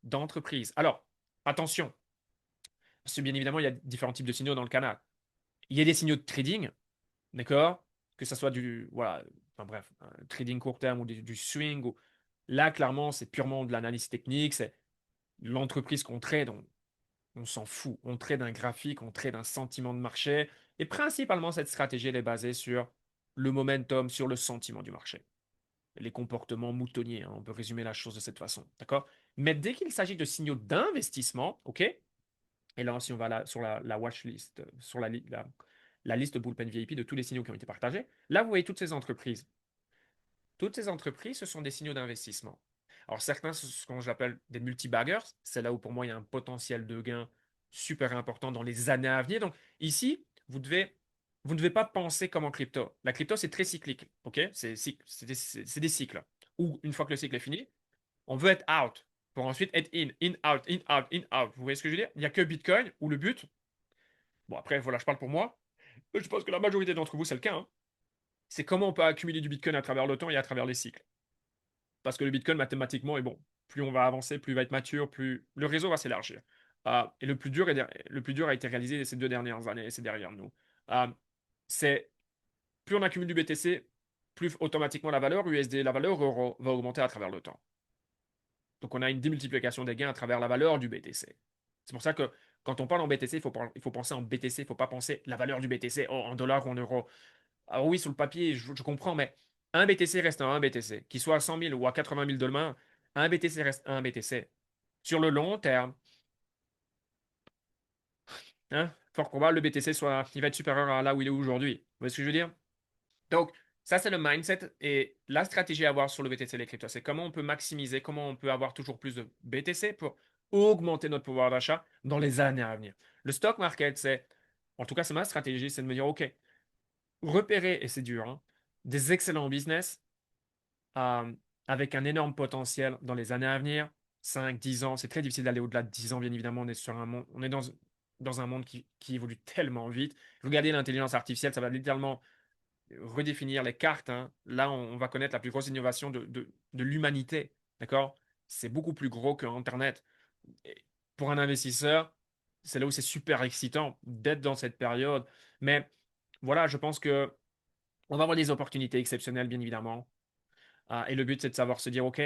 d'entreprise. Alors, attention, parce que bien évidemment, il y a différents types de signaux dans le canal. Il y a des signaux de trading, d'accord? Que ce soit du, voilà, enfin bref, un trading court terme ou du swing. Là, clairement, c'est purement de l'analyse technique, c'est l'entreprise qu'on trade, on s'en fout. On trade un graphique, on trade un sentiment de marché. Et principalement, cette stratégie, elle est basée sur le momentum, sur le sentiment du marché. Les comportements moutonniers, hein, on peut résumer la chose de cette façon, d'accord? Mais dès qu'il s'agit de signaux d'investissement, ok? Et là, si on va sur la watch list, sur la liste Bullpen VIP de tous les signaux qui ont été partagés, là, vous voyez toutes ces entreprises. Toutes ces entreprises, ce sont des signaux d'investissement. Alors, certains, ce sont ce qu'on j'appelle des multibaggers. C'est là où, pour moi, il y a un potentiel de gain super important dans les années à venir. Donc, ici, vous ne devez pas penser comme en crypto. La crypto, c'est très cyclique. OK? C'est des cycles. Où, une fois que le cycle est fini, on veut être out pour ensuite être in, out, in, out, in, out. Vous voyez ce que je veux dire? Il n'y a que Bitcoin où le but, bon, après, voilà, je parle pour moi. Je pense que la majorité d'entre vous, c'est le cas, hein. C'est comment on peut accumuler du Bitcoin à travers le temps et à travers les cycles. Parce que le Bitcoin, mathématiquement, est bon. Plus on va avancer, plus il va être mature, plus le réseau va s'élargir. Et le plus dur a été réalisé ces 2 dernières années, et c'est derrière nous. Euh, c'est plus on accumule du BTC, plus automatiquement la valeur USD, la valeur euro va augmenter à travers le temps. Donc on a une démultiplication des gains à travers la valeur du BTC. C'est pour ça que quand on parle en BTC, il faut penser en BTC, il ne faut pas penser la valeur du BTC en dollars ou en euros. Alors oui, sur le papier, je comprends, mais un BTC reste un BTC. Qu'il soit à 100 000 ou à 80 000 demain, un BTC reste un BTC. Sur le long terme, hein, fort probable, le BTC il va être supérieur à là où il est aujourd'hui. Vous voyez ce que je veux dire? Donc, ça, c'est le mindset et la stratégie à avoir sur le BTC et les cryptos. C'est comment on peut maximiser, comment on peut avoir toujours plus de BTC pour augmenter notre pouvoir d'achat dans les années à venir. Le stock market, en tout cas, c'est ma stratégie, c'est de me dire, OK, repérer, et c'est dur, hein, des excellents business euh, avec un énorme potentiel dans les années à venir, 5, 10 ans. C'est très difficile d'aller au-delà de 10 ans, bien évidemment. On est sur un monde, on est dans un monde qui évolue tellement vite. Regardez l'intelligence artificielle, ça va littéralement redéfinir les cartes, hein. Là, on va connaître la plus grosse innovation de l'humanité. D'accord? C'est beaucoup plus gros que Internet. Et pour un investisseur, c'est là où c'est super excitant d'être dans cette période. Mais voilà, je pense que on va avoir des opportunités exceptionnelles, bien évidemment. Et le but, c'est de savoir se dire, OK,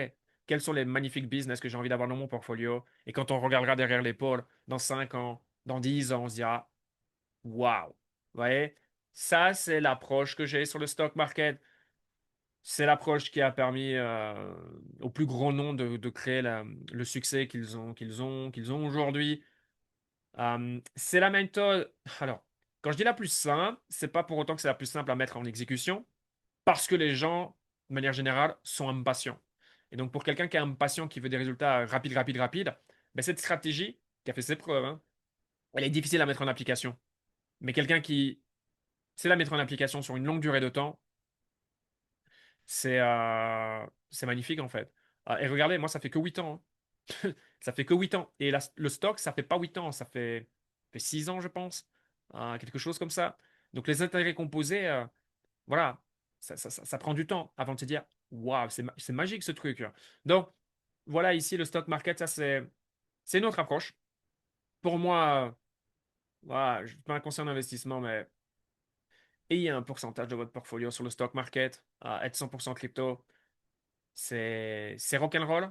quels sont les magnifiques business que j'ai envie d'avoir dans mon portfolio? Et quand on regardera derrière l'épaule, dans 5 ans, dans 10 ans, on se dira, waouh! Vous voyez? Ça, c'est l'approche que j'ai sur le stock market. C'est l'approche qui a permis au plus grand nombre de créer le succès qu'ils ont aujourd'hui. C'est la méthode. Alors, quand je dis la plus simple, c'est pas pour autant que c'est la plus simple à mettre en exécution, parce que les gens, de manière générale, sont impatients. Et donc, pour quelqu'un qui est impatient, qui veut des résultats rapides, rapides, rapides, ben, cette stratégie, qui a fait ses preuves, hein, elle est difficile à mettre en application. Mais quelqu'un qui sait la mettre en application sur une longue durée de temps, c'est magnifique en fait. Et regardez, moi, ça fait que 8 ans, hein. Ça fait que 8 ans. Et le stock, ça fait pas 8 ans, ça fait 6 ans, je pense. Quelque chose comme ça. Donc, les intérêts composés, voilà, ça prend du temps avant de se dire, waouh, c'est magique ce truc. Donc, voilà, ici, le stock market, ça, c'est une autre approche. Pour moi, voilà, je ne suis pas un conseiller d'investissement, mais ayez un pourcentage de votre portfolio sur le stock market, être 100% crypto, c'est rock'n'roll.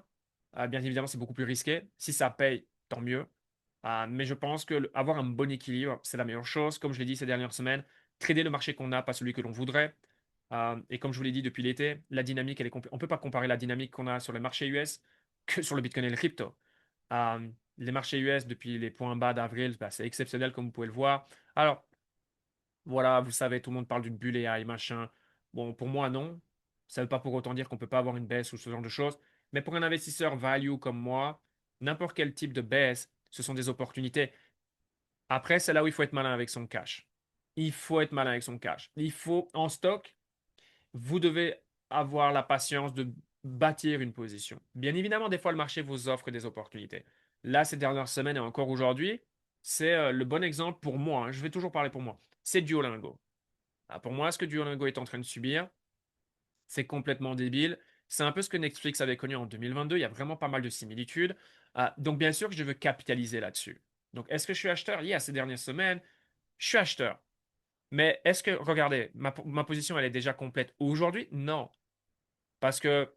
Bien évidemment, c'est beaucoup plus risqué. Si ça paye, tant mieux. Mais je pense que avoir un bon équilibre, c'est la meilleure chose. Comme je l'ai dit ces dernières semaines, trader le marché qu'on a, pas celui que l'on voudrait. Et comme je vous l'ai dit depuis l'été, la dynamique, on ne peut pas comparer la dynamique qu'on a sur le marché US que sur le Bitcoin et le crypto. Les marchés US, depuis les points bas d'avril, bah, c'est exceptionnel comme vous pouvez le voir. Alors, voilà, vous savez, tout le monde parle d'une bulle AI, machin. Bon, pour moi, non. Ça ne veut pas pour autant dire qu'on ne peut pas avoir une baisse ou ce genre de choses. Mais pour un investisseur value comme moi, n'importe quel type de baisse, ce sont des opportunités. Après, c'est là où il faut être malin avec son cash. Il faut être malin avec son cash. Il faut, en stock, vous devez avoir la patience de bâtir une position. Bien évidemment, des fois, le marché vous offre des opportunités. Là, ces dernières semaines et encore aujourd'hui, c'est le bon exemple pour moi, hein. Je vais toujours parler pour moi. C'est Duolingo. Pour moi, ce que Duolingo est en train de subir, c'est complètement débile. C'est un peu ce que Netflix avait connu en 2022. Il y a vraiment pas mal de similitudes. Donc, bien sûr que je veux capitaliser là-dessus. Donc, est-ce que je suis acheteur? Il y a ces dernières semaines, je suis acheteur. Mais est-ce que, regardez, ma position, elle est déjà complète aujourd'hui? Non. Parce que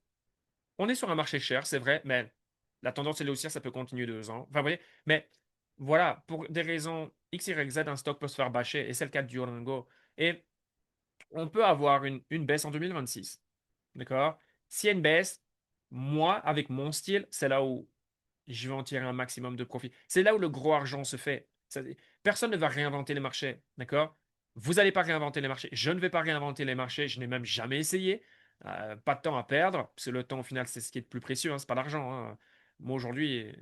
on est sur un marché cher, c'est vrai, mais la tendance est haussière, ça peut continuer 2 ans. Enfin, vous voyez, mais voilà, pour des raisons X, Y, Z, un stock peut se faire bâcher, et c'est le cas de Duolingo. Et on peut avoir une baisse en 2026. D'accord? S'il y a une baisse, moi, avec mon style, c'est là où je vais en tirer un maximum de profit. C'est là où le gros argent se fait. Personne ne va réinventer les marchés, d'accord? Vous n'allez pas réinventer les marchés. Je ne vais pas réinventer les marchés. Je n'ai même jamais essayé. Pas de temps à perdre, parce que le temps, au final, c'est ce qui est le plus précieux, hein, c'est pas l'argent, hein. Moi, aujourd'hui,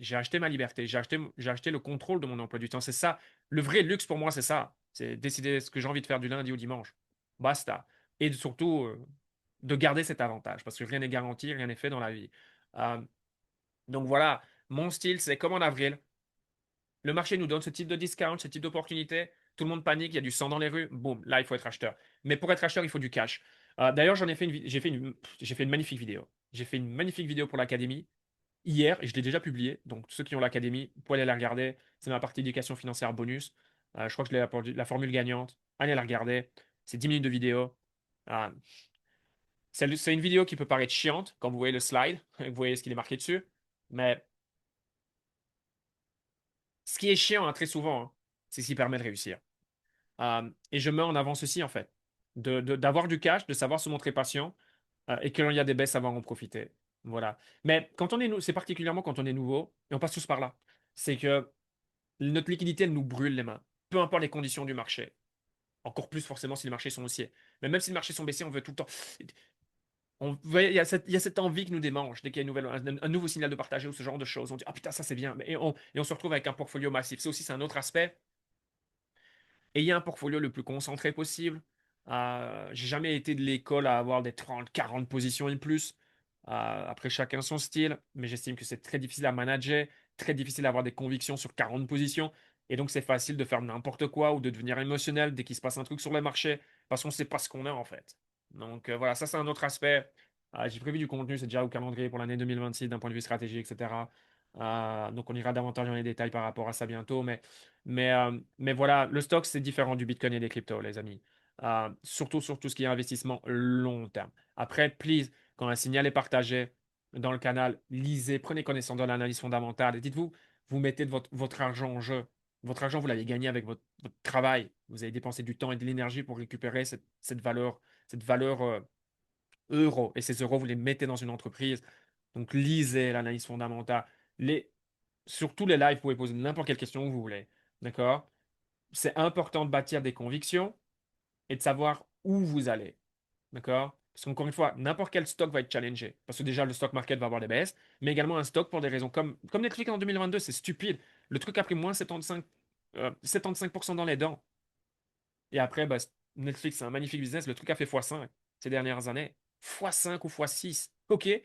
j'ai acheté ma liberté. J'ai acheté le contrôle de mon emploi du temps. C'est ça. Le vrai luxe pour moi, c'est ça. C'est décider ce que j'ai envie de faire du lundi au dimanche. Basta. Et surtout, de garder cet avantage, parce que rien n'est garanti, rien n'est fait dans la vie. Euh, donc voilà, mon style, c'est comme en avril. Le marché nous donne ce type de discount, ce type d'opportunité. Tout le monde panique, il y a du sang dans les rues. Boum, là, il faut être acheteur. Mais pour être acheteur, il faut du cash. D'ailleurs, j'en ai fait j'ai fait une magnifique vidéo. J'ai fait une magnifique vidéo pour l'académie hier et je l'ai déjà publiée. Donc, ceux qui ont l'académie, vous pouvez aller la regarder. C'est ma partie éducation financière bonus. Je crois que je l'ai la formule gagnante. Allez la regarder. C'est 10 minutes de vidéo. Euh, c'est une vidéo qui peut paraître chiante quand vous voyez le slide, vous voyez ce qu'il est marqué dessus. Mais ce qui est chiant, hein, très souvent, hein, c'est ce qui permet de réussir. Et je mets en avant ceci, en fait, d'avoir du cash, de savoir se montrer patient, et que quand il y a des baisses, savoir en profiter. Voilà. Mais quand on est c'est particulièrement quand on est nouveau, et on passe tous par là, c'est que notre liquidité, elle nous brûle les mains, peu importe les conditions du marché. Encore plus forcément si les marchés sont haussiers. Mais même si les marchés sont baissés, on veut tout le temps. Vous voyez, il y a cette envie qui nous démange dès qu'il y a un nouveau signal de partager ou ce genre de choses. On dit, ah putain, ça c'est bien. Et on se retrouve avec un portfolio massif. C'est un autre aspect. Ayez un portfolio le plus concentré possible. J'ai jamais été de l'école à avoir des 30, 40 positions et plus. Après, chacun son style, mais j'estime que c'est très difficile à manager, très difficile à avoir des convictions sur 40 positions. Et donc, c'est facile de faire n'importe quoi ou de devenir émotionnel dès qu'il se passe un truc sur le marché parce qu'on ne sait pas ce qu'on a en fait. Donc, voilà, ça, c'est un autre aspect. J'ai prévu du contenu, c'est déjà au calendrier pour l'année 2026 d'un point de vue stratégique, etc. Donc, on ira davantage dans les détails par rapport à ça bientôt. Mais voilà, le stock, c'est différent du Bitcoin et des cryptos, les amis. Surtout sur tout ce qui est investissement long terme. Après, please, quand un signal est partagé dans le canal, lisez, prenez connaissance de l'analyse fondamentale et dites-vous, vous mettez votre argent en jeu. Votre argent, vous l'avez gagné avec votre travail. Vous avez dépensé du temps et de l'énergie pour récupérer cette valeur euro. Et ces euros, vous les mettez dans une entreprise. Donc, lisez l'analyse fondamentale. Les, sur tous les lives, vous pouvez poser n'importe quelle question que vous voulez. D'accord? C'est important de bâtir des convictions et de savoir où vous allez. D'accord? Parce qu'encore une fois, n'importe quel stock va être challengé. Parce que déjà, le stock market va avoir des baisses, mais également un stock pour des raisons comme Netflix en 2022, c'est stupide. Le truc a pris moins 75% dans les dents. Et après, bah, Netflix, c'est un magnifique business. Le truc a fait x5 ces dernières années. x5 ou x6. OK? Et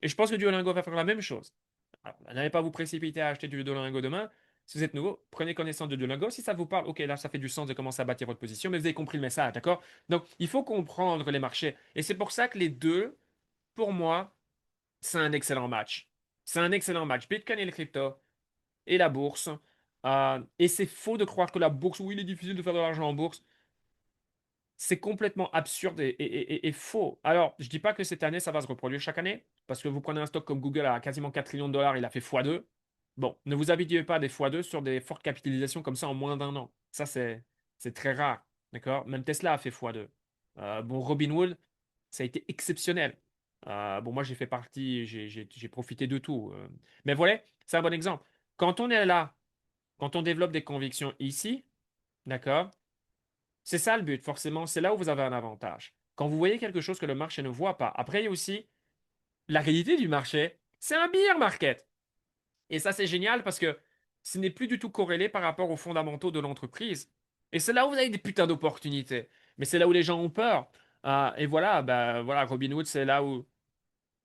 je pense que Duolingo va faire la même chose. Alors, n'allez pas vous précipiter à acheter du Duolingo demain. Si vous êtes nouveau, prenez connaissance de Duolingo. Si ça vous parle, ok, là, ça fait du sens de commencer à bâtir votre position, mais vous avez compris le message, d'accord? Donc, il faut comprendre les marchés. Et c'est pour ça que les deux, pour moi, c'est un excellent match. C'est un excellent match. Bitcoin et le crypto et la bourse. Et c'est faux de croire que la bourse, oui, il est difficile de faire de l'argent en bourse. C'est complètement absurde et faux. Alors, je dis pas que cette année, ça va se reproduire chaque année. parce que vous prenez un stock comme Google à quasiment 4 trillions de dollars, il a fait x2. Bon, ne vous habituez pas à des x2 sur des fortes capitalisations comme ça en moins d'un an. Ça, c'est très rare. D'accord? Même Tesla a fait x2. Bon, Robinhood, ça a été exceptionnel. Bon, moi, j'ai fait partie, j'ai profité de tout. Mais voilà, c'est un bon exemple. Quand on est là, quand on développe des convictions ici, d'accord? C'est ça le but, forcément. C'est là où vous avez un avantage. Quand vous voyez quelque chose que le marché ne voit pas. Après, il y a aussi la réalité du marché. C'est un bear market. Et ça, c'est génial parce que ce n'est plus du tout corrélé par rapport aux fondamentaux de l'entreprise. Et c'est là où vous avez des putains d'opportunités. Mais c'est là où les gens ont peur. Et voilà, bah, voilà, Robinhood, c'est là où.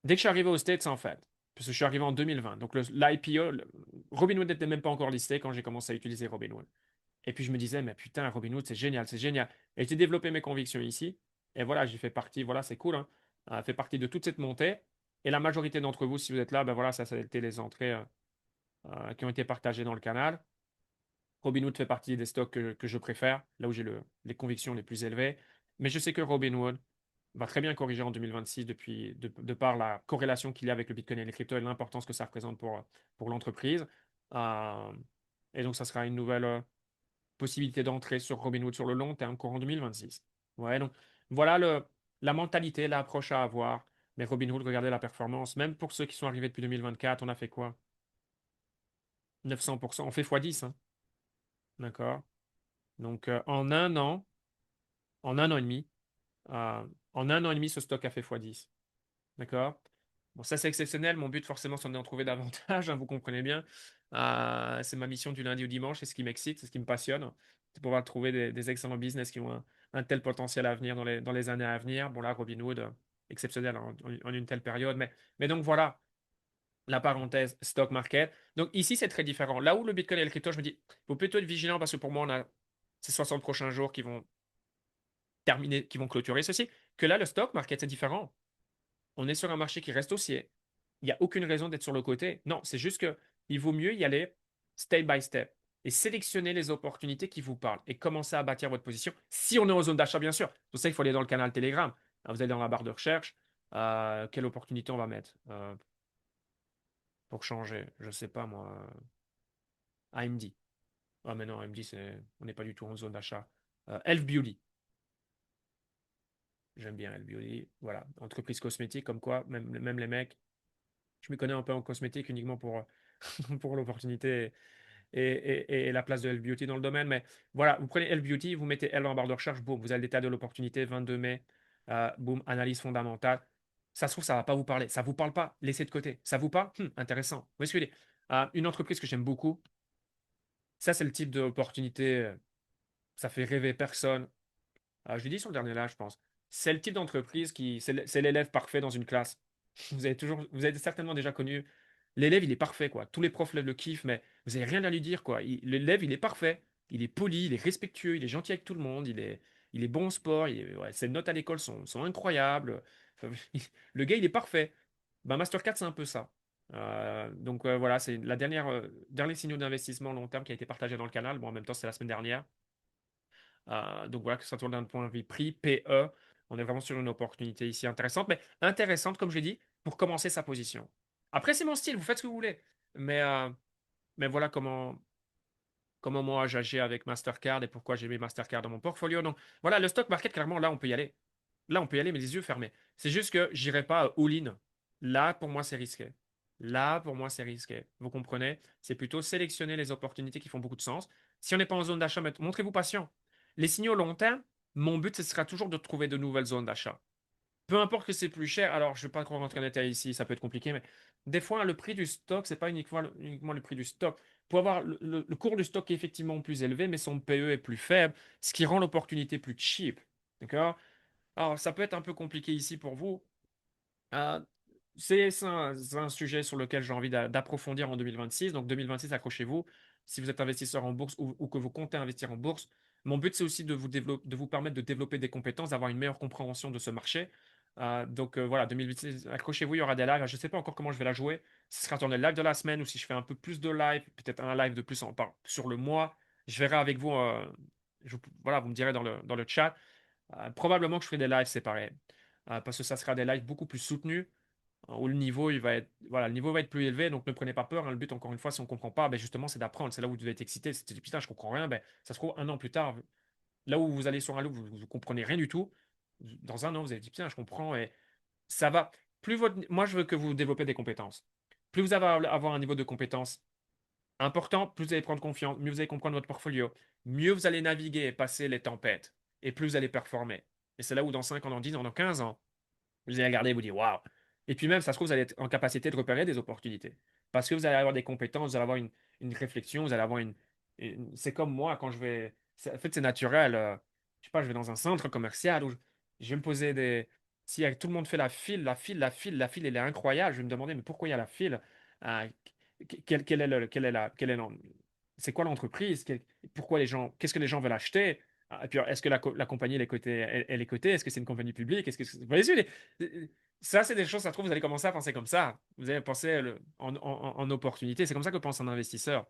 Dès que je suis arrivé aux States, en fait, parce que je suis arrivé en 2020, donc l'IPO, Robinhood n'était même pas encore listé quand j'ai commencé à utiliser Robinhood. Et puis je me disais, mais putain, Robinhood, c'est génial, c'est génial. Et j'ai développé mes convictions ici. Et voilà, j'ai fait partie, voilà, c'est cool, hein, fait partie de toute cette montée. Et la majorité d'entre vous, si vous êtes là, ben voilà, ça a été les entrées qui ont été partagées dans le canal. Robinhood fait partie des stocks que je préfère, là où j'ai les convictions les plus élevées. Mais je sais que Robinhood va très bien corriger en 2026 de par la corrélation qu'il y a avec le Bitcoin et les cryptos et l'importance que ça représente pour l'entreprise. Euh, et donc, ça sera une nouvelle possibilité d'entrer sur Robinhood sur le long terme, courant 2026. Ouais, donc voilà la mentalité, l'approche à avoir. Mais Robinhood, regardez la performance. Même pour ceux qui sont arrivés depuis 2024, on a fait quoi? 900%. On fait x10, hein. D'accord? Donc, en un an et demi, euh, en un an et demi, ce stock a fait x10. D'accord? Bon, ça, c'est exceptionnel. Mon but, forcément, c'est d'en trouver davantage, hein, vous comprenez bien. C'est ma mission du lundi au dimanche, c'est ce qui m'excite, c'est ce qui me passionne. C'est de pouvoir trouver des excellents business qui ont un tel potentiel à venir dans les années à venir. Bon, là, Robinhood, exceptionnel en une telle période. Mais donc, voilà, la parenthèse stock market. Donc, ici, c'est très différent. Là où le Bitcoin et le crypto, je me dis, il faut plutôt être vigilant parce que pour moi, on a ces 60 prochains jours qui vont terminer, qui vont clôturer ceci. Que là, le stock market, c'est différent. On est sur un marché qui reste haussier. Il n'y a aucune raison d'être sur le côté. Non, c'est juste que il vaut mieux y aller step by step et sélectionner les opportunités qui vous parlent et commencer à bâtir votre position. Si on est en zone d'achat, bien sûr. C'est pour ça qu'il faut aller dans le canal Telegram. Vous allez dans la barre de recherche. Quelle opportunité on va mettre pour changer? Je ne sais pas moi. AMD. Ah, mais non, AMD, on n'est pas du tout en zone d'achat. Elf Beauty. J'aime bien Elf Beauty. Voilà. Entreprise cosmétique, comme quoi, même les mecs. Je me connais un peu en cosmétique uniquement pour l'opportunité et la place de L-Beauty dans le domaine. Mais voilà, vous prenez L-Beauty, vous mettez L en barre de recherche, boum, vous avez le détail de l'opportunité, 22 mai, boum, analyse fondamentale. Ça se trouve, ça ne va pas vous parler. Ça ne vous parle pas, laissez de côté. Ça vous parle? Intéressant. Vous voyez ce que je veux dire. Une entreprise que j'aime beaucoup, ça c'est le type d'opportunité, ça fait rêver personne. Je l'ai dit sur le dernier live, je pense. C'est le type d'entreprise c'est l'élève parfait dans une classe. Vous avez certainement déjà connu. L'élève, il est parfait, quoi. Tous les profs le kiffent, mais vous n'avez rien à lui dire, quoi. L'élève, il est parfait. Il est poli, il est respectueux, il est gentil avec tout le monde, il est bon au sport, ouais, ses notes à l'école sont incroyables. Enfin, le gars, il est parfait. Ben, Mastercard, c'est un peu ça. Donc voilà, c'est la dernier signaux d'investissement long terme qui a été partagé dans le canal. Bon, en même temps, c'est la semaine dernière. Donc voilà, que ça tourne d'un point de vue prix, PE. On est vraiment sur une opportunité ici intéressante, mais intéressante, comme je l'ai dit, pour commencer sa position. Après, c'est mon style, vous faites ce que vous voulez. Mais, euh, mais voilà comment moi j'agis avec Mastercard et pourquoi j'ai mis Mastercard dans mon portfolio. Donc voilà, le stock market, clairement, là, on peut y aller. Là, on peut y aller, mais les yeux fermés. C'est juste que j'irai pas all-in. Là, pour moi, c'est risqué. Là, pour moi, c'est risqué. Vous comprenez? C'est plutôt sélectionner les opportunités qui font beaucoup de sens. Si on n'est pas en zone d'achat, montrez-vous patient. Les signaux long terme, mon but, ce sera toujours de trouver de nouvelles zones d'achat. Peu importe que c'est plus cher, alors je ne vais pas trop rentrer en détail ici, ça peut être compliqué, mais des fois, le prix du stock, c'est pas uniquement le prix du stock. Pour avoir le cours du stock est effectivement plus élevé, mais son PE est plus faible, ce qui rend l'opportunité plus cheap. Alors, ça peut être un peu compliqué ici pour vous. Euh, c'est un sujet sur lequel j'ai envie d'approfondir en 2026. Donc, 2026, accrochez-vous. Si vous êtes investisseur en bourse ou que vous comptez investir en bourse, mon but, c'est aussi de vous permettre de développer des compétences, d'avoir une meilleure compréhension de ce marché. Donc, voilà, 2026, accrochez-vous, il y aura des lives. Je ne sais pas encore comment je vais la jouer. Ce sera dans les lives de la semaine ou si je fais un peu plus de live, peut-être un live de plus sur le mois. Je verrai avec vous. Voilà, vous me direz dans le chat. Probablement que je ferai des lives séparés parce que ça sera des lives beaucoup plus soutenus. où le niveau, il va être, voilà, le niveau va être plus élevé, donc ne prenez pas peur, hein. Le but, encore une fois, si on ne comprend pas, ben justement, c'est d'apprendre. C'est là où vous devez être excité. C'est putain, je comprends rien. Ben, ça se trouve, un an plus tard, là où vous allez sur un loop, vous ne comprenez rien du tout. Dans un an, vous allez dire, putain, je comprends. Et ça va. Moi, je veux que vous développez des compétences. Plus vous allez avoir un niveau de compétence important, plus vous allez prendre confiance, mieux vous allez comprendre votre portfolio, mieux vous allez naviguer et passer les tempêtes, et plus vous allez performer. Et c'est là où dans 5 ans, dans 10 ans, dans 15 ans, vous allez regarder et vous dire waouh. Et puis même, ça se trouve, vous allez être en capacité de repérer des opportunités. Parce que vous allez avoir des compétences, vous allez avoir une réflexion, vous allez avoir C'est comme moi quand je vais. En fait, c'est naturel. Je sais pas, je vais dans un centre commercial où je vais me poser des. Si tout le monde fait la file, elle est incroyable. Je vais me demander, mais pourquoi il y a la file? Euh, quel est c'est quoi l'entreprise? Pourquoi les gens, qu'est-ce que les gens veulent acheter? Et puis, est-ce que la compagnie elle est cotée, elle est cotée? Est-ce que c'est une compagnie publique? Vous voyez, ça, c'est des choses, ça se trouve, vous allez commencer à penser comme ça. Vous allez penser en opportunité. C'est comme ça que pense un investisseur.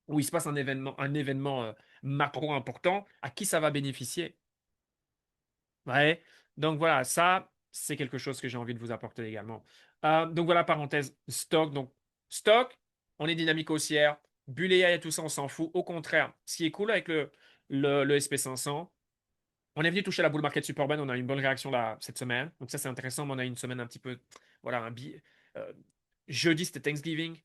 Où il se passe un événement macro important, à qui ça va bénéficier? Ouais. Donc voilà, ça, c'est quelque chose que j'ai envie de vous apporter également. Donc voilà, parenthèse, stock. Donc, stock, on est dynamique haussière. Bulle AI et tout ça, on s'en fout. Au contraire, ce qui est cool avec le SP500, on est venu toucher la bull market super band. On a eu une bonne réaction là cette semaine. Donc ça, c'est intéressant. Mais on a eu une semaine un petit peu. Voilà, euh, jeudi, c'était Thanksgiving.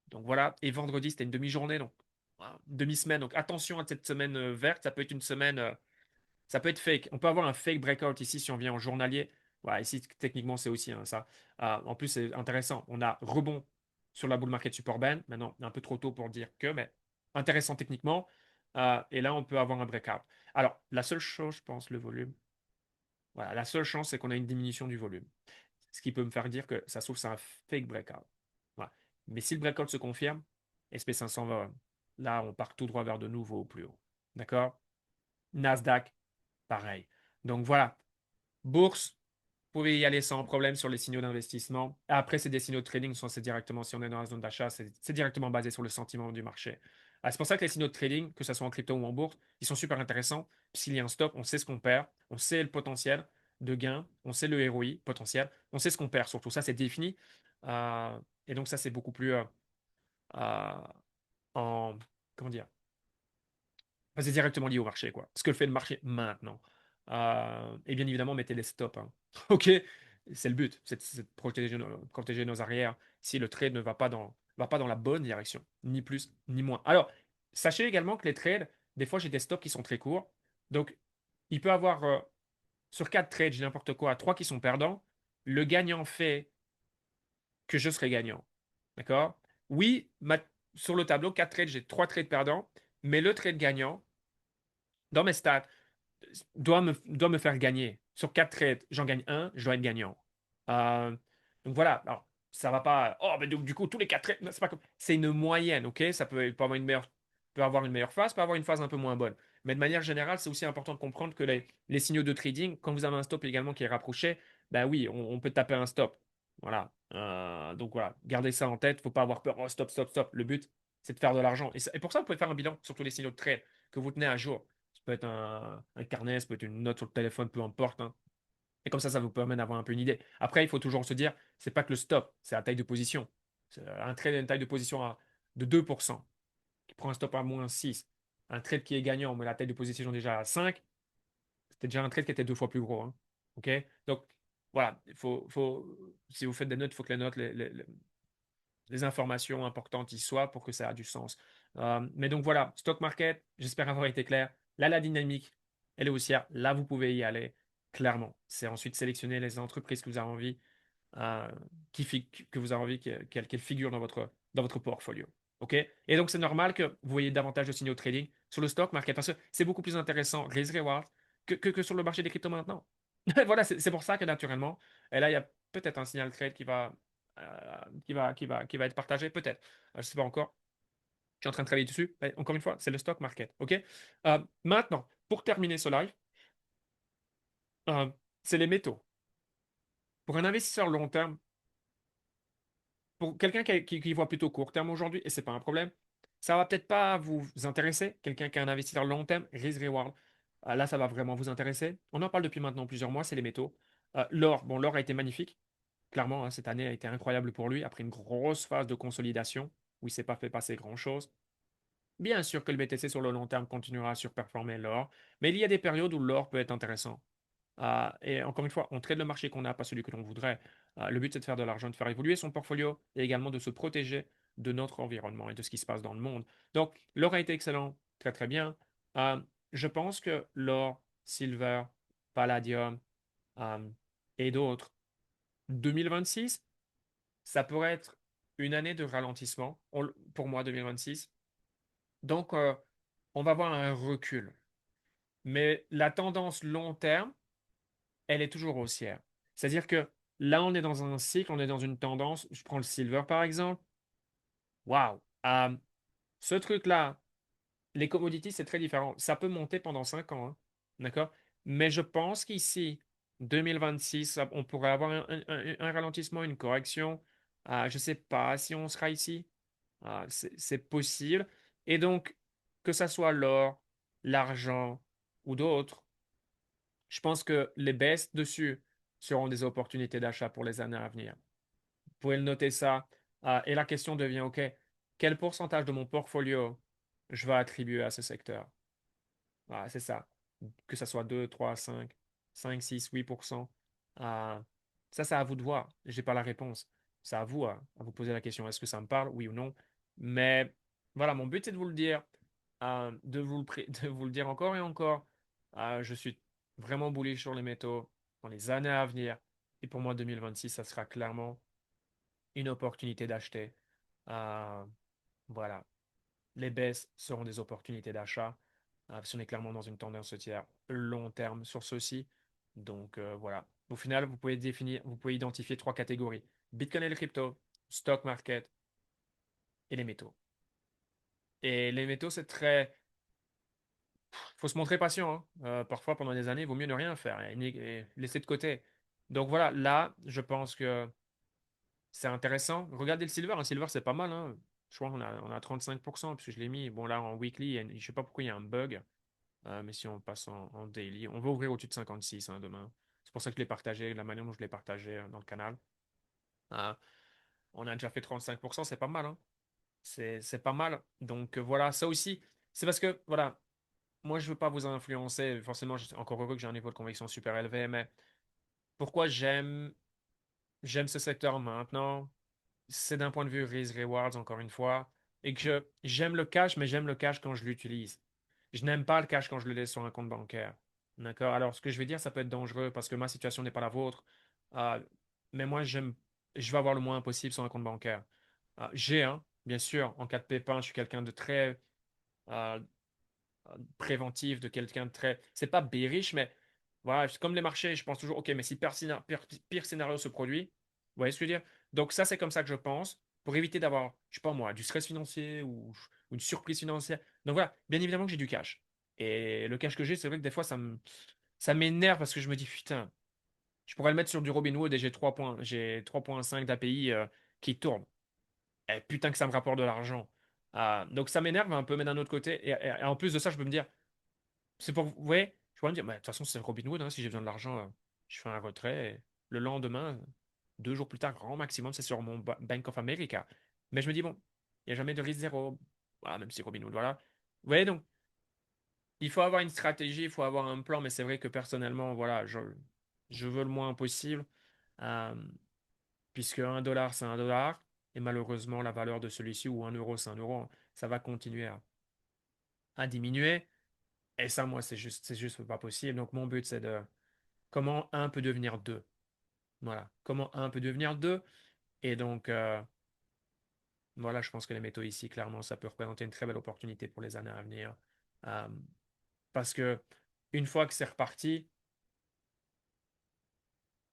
Donc voilà. Et vendredi, c'était une demi-journée. Donc, voilà, demi-semaine. Donc attention à cette semaine verte. Ça peut être une semaine. Ça peut être fake. On peut avoir un fake breakout ici si on vient en journalier. Voilà, ici, techniquement, c'est aussi hein, ça. En plus, c'est intéressant. On a rebond sur la bull market support band. Maintenant, un peu trop tôt pour dire que, mais intéressant techniquement. Et là, on peut avoir un breakout. Alors, la seule chose, je pense, le volume. Voilà, la seule chance, c'est qu'on a une diminution du volume. Ce qui peut me faire dire que ça se trouve, c'est un fake breakout. Voilà. Mais si le breakout se confirme, SP500 va. Là, on part tout droit vers de nouveau au plus haut. D'accord? Nasdaq, pareil. Donc voilà, bourse, vous pouvez y aller sans problème sur les signaux d'investissement. Après, c'est des signaux de trading, soit c'est directement, si on est dans la zone d'achat, c'est directement basé sur le sentiment du marché. C'est pour ça que les signaux de trading, que ce soit en crypto ou en bourse, ils sont super intéressants. S'il y a un stop, on sait ce qu'on perd, on sait le potentiel de gain, on sait le ROI potentiel, on sait ce qu'on perd surtout. Ça, c'est défini. Et donc, ça, c'est beaucoup plus euh, en. Comment dire? Enfin, c'est directement lié au marché, quoi. Ce que fait le marché maintenant. Et bien évidemment, mettez les stops, hein. OK? C'est le but, c'est de protéger nos arrières si le trade ne va pas dans la bonne direction, ni plus ni moins. Alors, sachez également que les trades, des fois, j'ai des stops qui sont très courts. Donc, il peut avoir, sur 4 trades, j'ai n'importe quoi, 3 qui sont perdants. Le gagnant fait que je serai gagnant. D'accord? Oui, sur le tableau, 4 trades, j'ai 3 trades perdants, mais le trade gagnant, dans mes stats, doit me faire gagner. Sur 4 trades, j'en gagne un, je dois être gagnant. Euh, donc voilà. Alors, ça va pas. Oh, mais donc, du coup, tous les 4 trades, non, c'est pas comme. C'est une moyenne, ok? Ça peut avoir une meilleure phase, peut avoir une phase un peu moins bonne. Mais de manière générale, c'est aussi important de comprendre que les signaux de trading, quand vous avez un stop également qui est rapproché, ben oui, on peut taper un stop. Voilà. Donc voilà, gardez ça en tête. Faut pas avoir peur. Oh, stop, stop, stop. Le but, c'est de faire de l'argent. Et pour ça, vous pouvez faire un bilan sur tous les signaux de trade que vous tenez à jour. Ça peut être un carnet, ça peut être une note sur le téléphone, peu importe, hein. Et comme ça vous permet d'avoir un peu une idée. Après, il faut toujours se dire, c'est pas que le stop, c'est la taille de position. Un trade a une taille de position de 2%, qui prend un stop à -6. Un trade qui est gagnant, mais la taille de position déjà à 5, c'était déjà un trade qui était 2 fois plus gros, hein. OK? Donc, voilà, si vous faites des notes, il faut que les notes, les informations importantes y soient pour que ça ait du sens. Mais donc voilà, stock market, j'espère avoir été clair. Là, la dynamique, elle est haussière. Là, vous pouvez y aller clairement. C'est ensuite sélectionner les entreprises que vous avez envie, euh, que vous avez envie qu'elles figurent dans votre portfolio. OK? Et donc, c'est normal que vous voyez davantage de signaux de trading sur le stock market parce que c'est beaucoup plus intéressant, risk reward, que sur le marché des cryptos maintenant. Voilà, c'est pour ça que naturellement, et là, il y a peut-être un signal trade qui va être partagé, peut-être. Je ne sais pas encore. Je suis en train de travailler dessus. Mais encore une fois, c'est le stock market. OK? Maintenant, pour terminer ce live, euh, c'est les métaux. Pour un investisseur long terme, pour quelqu'un qui voit plutôt court terme aujourd'hui, et ce n'est pas un problème, ça va peut-être pas vous intéresser. Quelqu'un qui est un investisseur long terme, risk reward, là, ça va vraiment vous intéresser. On en parle depuis maintenant plusieurs mois, c'est les métaux. L'or, bon, l'or a été magnifique. clairement, hein, cette année a été incroyable pour lui après une grosse phase de consolidation où il s'est pas fait passer grand-chose. Bien sûr que le BTC sur le long terme continuera à surperformer l'or, mais il y a des périodes où l'or peut être intéressant. Et encore une fois, on trade le marché qu'on a, pas celui que l'on voudrait. Le but, c'est de faire de l'argent, de faire évoluer son portfolio et également de se protéger de notre environnement et de ce qui se passe dans le monde. Donc, l'or a été excellent, très très bien. Euh, je pense que l'or, silver, palladium euh, et d'autres, 2026, ça pourrait être une année de ralentissement pour moi, 2026. Donc, on va avoir un recul. Mais la tendance long terme, elle est toujours haussière. C'est-à-dire que là, on est dans un cycle, on est dans une tendance. Je prends le silver par exemple. Waouh! Ce truc-là, les commodities, c'est très différent. Ça peut monter pendant 5 ans, hein. D'accord? Mais je pense qu'ici, 2026, on pourrait avoir un ralentissement, une correction. Je ne sais pas si on sera ici. C'est possible. Et donc, que ça soit l'or, l'argent ou d'autres, je pense que les baisses dessus seront des opportunités d'achat pour les années à venir. Vous pouvez le noter ça. Et la question devient, OK, quel pourcentage de mon portfolio je vais attribuer à ce secteur? C'est ça. Que ça soit 2, 3, 5, 6, 8%. Euh, ça, c'est à vous de voir. Je n'ai pas la réponse. C'est à vous à vous poser la question. Est-ce que ça me parle, oui ou non? Mais voilà, mon but, c'est de vous le dire, de vous le dire encore et encore. Je suis vraiment bullish sur les métaux dans les années à venir. Et pour moi, 2026, ça sera clairement une opportunité d'acheter. Euh, voilà. Les baisses seront des opportunités d'achat. Parce qu'on est clairement dans une tendance haussière long terme sur ceci. Donc voilà. Au final, vous pouvez identifier trois catégories. Bitcoin et les crypto, stock market et les métaux. Et les métaux, c'est très... faut se montrer patient, hein. Parfois, pendant des années, il vaut mieux ne rien faire et laisser de côté. Donc voilà, là, je pense que c'est intéressant. Regardez le silver. Un silver, c'est pas mal, hein. Je crois qu'on a 35%, puisque je l'ai mis. Bon, là, en weekly, je sais pas pourquoi il y a un bug. Mais si on passe en daily, on va ouvrir au-dessus de 56, hein, demain. C'est pour ça que je l'ai partagé, la manière dont je l'ai partagé dans le canal. Euh, on a déjà fait 35%, c'est pas mal, hein. C'est pas mal. Donc voilà, ça aussi, c'est parce que, voilà, moi je veux pas vous influencer. Forcément, je suis encore heureux que j'ai un niveau de conviction super élevé, mais pourquoi j'aime ce secteur maintenant, c'est d'un point de vue risk-rewards, encore une fois, et que j'aime le cash, mais j'aime le cash quand je l'utilise. Je n'aime pas le cash quand je le laisse sur un compte bancaire. D'accord? Alors, ce que je vais dire, ça peut être dangereux parce que ma situation n'est pas la vôtre. Euh, mais moi, je vais avoir le moins possible sur un compte bancaire. J'ai un, bien sûr, en cas de pépin, je suis quelqu'un de très euh, préventif, de quelqu'un de très. C'est pas bearish, mais voilà, c'est comme les marchés, je pense toujours, ok, mais si pire scénario se produit, vous voyez ce que je veux dire? Donc, ça, c'est comme ça que je pense, pour éviter d'avoir, je sais pas moi, du stress financier ou une surprise financière. Donc voilà, bien évidemment que j'ai du cash. Et le cash que j'ai, c'est vrai que des fois, ça m'énerve parce que je me dis, putain, je pourrais le mettre sur du Robinhood et j'ai 3,5 d'API qui tournent. Et putain que ça me rapporte de l'argent. Donc ça m'énerve un peu, mais d'un autre côté, et en plus de ça, je peux me dire, c'est pour, vous voyez, je pourrais me dire, bah, de toute façon, c'est Robinhood, hein, si j'ai besoin de l'argent, je fais un retrait. Et le lendemain, 2 jours plus tard, grand maximum, c'est sur mon Bank of America. Mais je me dis, bon, il n'y a jamais de risque zéro. Voilà, même si Robinhood, voilà. Vous voyez, donc, il faut avoir une stratégie, il faut avoir un plan, mais c'est vrai que personnellement, voilà, je veux le moins possible, euh, puisque 1 dollar, c'est 1 dollar, et malheureusement, la valeur de celui-ci, ou 1 euro, c'est 1 euro, ça va continuer à diminuer. Et ça, moi, c'est juste pas possible. Donc, mon but, c'est de comment un peut devenir deux. Voilà. Comment un peut devenir deux. Et donc, voilà, je pense que les métaux ici, clairement, ça peut représenter une très belle opportunité pour les années à venir. Euh, parce que une fois que c'est reparti,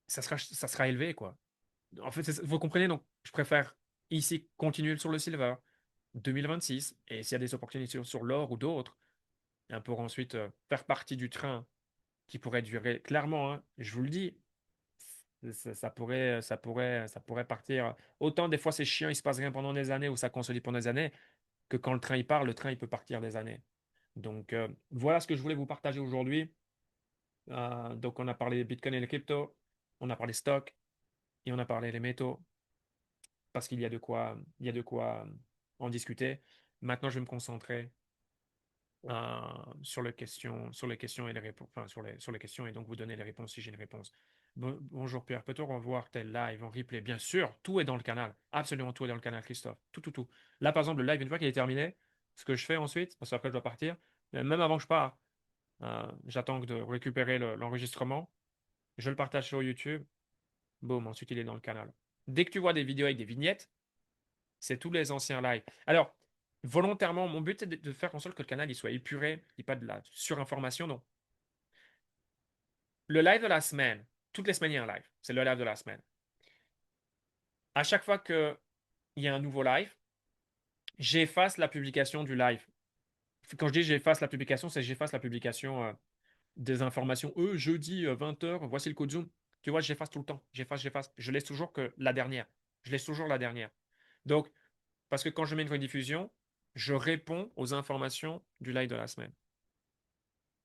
ça sera élevé, quoi. En fait, vous comprenez, donc, je préfère ici continuer sur le silver 2026. Et s'il y a des opportunités sur l'or ou d'autres, pour ensuite faire partie du train qui pourrait durer, clairement, hein, je vous le dis, ça pourrait partir. Autant des fois c'est chiant, il se passe rien pendant des années ou ça consolide pendant des années, que quand le train il part, le train il peut partir des années. Donc voilà ce que je voulais vous partager aujourd'hui. Donc on a parlé Bitcoin et les cryptos, on a parlé stock, et on a parlé des métaux, parce il y a de quoi en discuter. Maintenant, je vais me concentrer sur les questions et les réponses, enfin, sur les questions et donc vous donner les réponses si j'ai une réponse. Bonjour Pierre, peut-on revoir tel live en replay? Bien sûr, tout est dans le canal. Absolument tout est dans le canal, Christophe. Tout, tout, tout. Là, par exemple, le live, une fois qu'il est terminé, ce que je fais ensuite, parce qu'après je dois partir, mais même avant que je parte, j'attends de récupérer l'enregistrement, je le partage sur YouTube, boum, ensuite il est dans le canal. Dès que tu vois des vidéos avec des vignettes, c'est tous les anciens lives. Alors, volontairement, mon but est de faire en sorte que le canal il soit épuré, il n'y ait pas de la surinformation. Donc, le live de la semaine, toutes les semaines, il y a un live. C'est le live de la semaine. À chaque fois qu'il y a un nouveau live, j'efface la publication du live. Quand je dis j'efface la publication, c'est j'efface la publication des informations. Jeudi 20h, voici le code Zoom. Tu vois, j'efface tout le temps. J'efface, j'efface. Je laisse toujours que la dernière. Je laisse toujours la dernière. Donc, parce que quand je mets une rediffusion, je réponds aux informations du live de la semaine.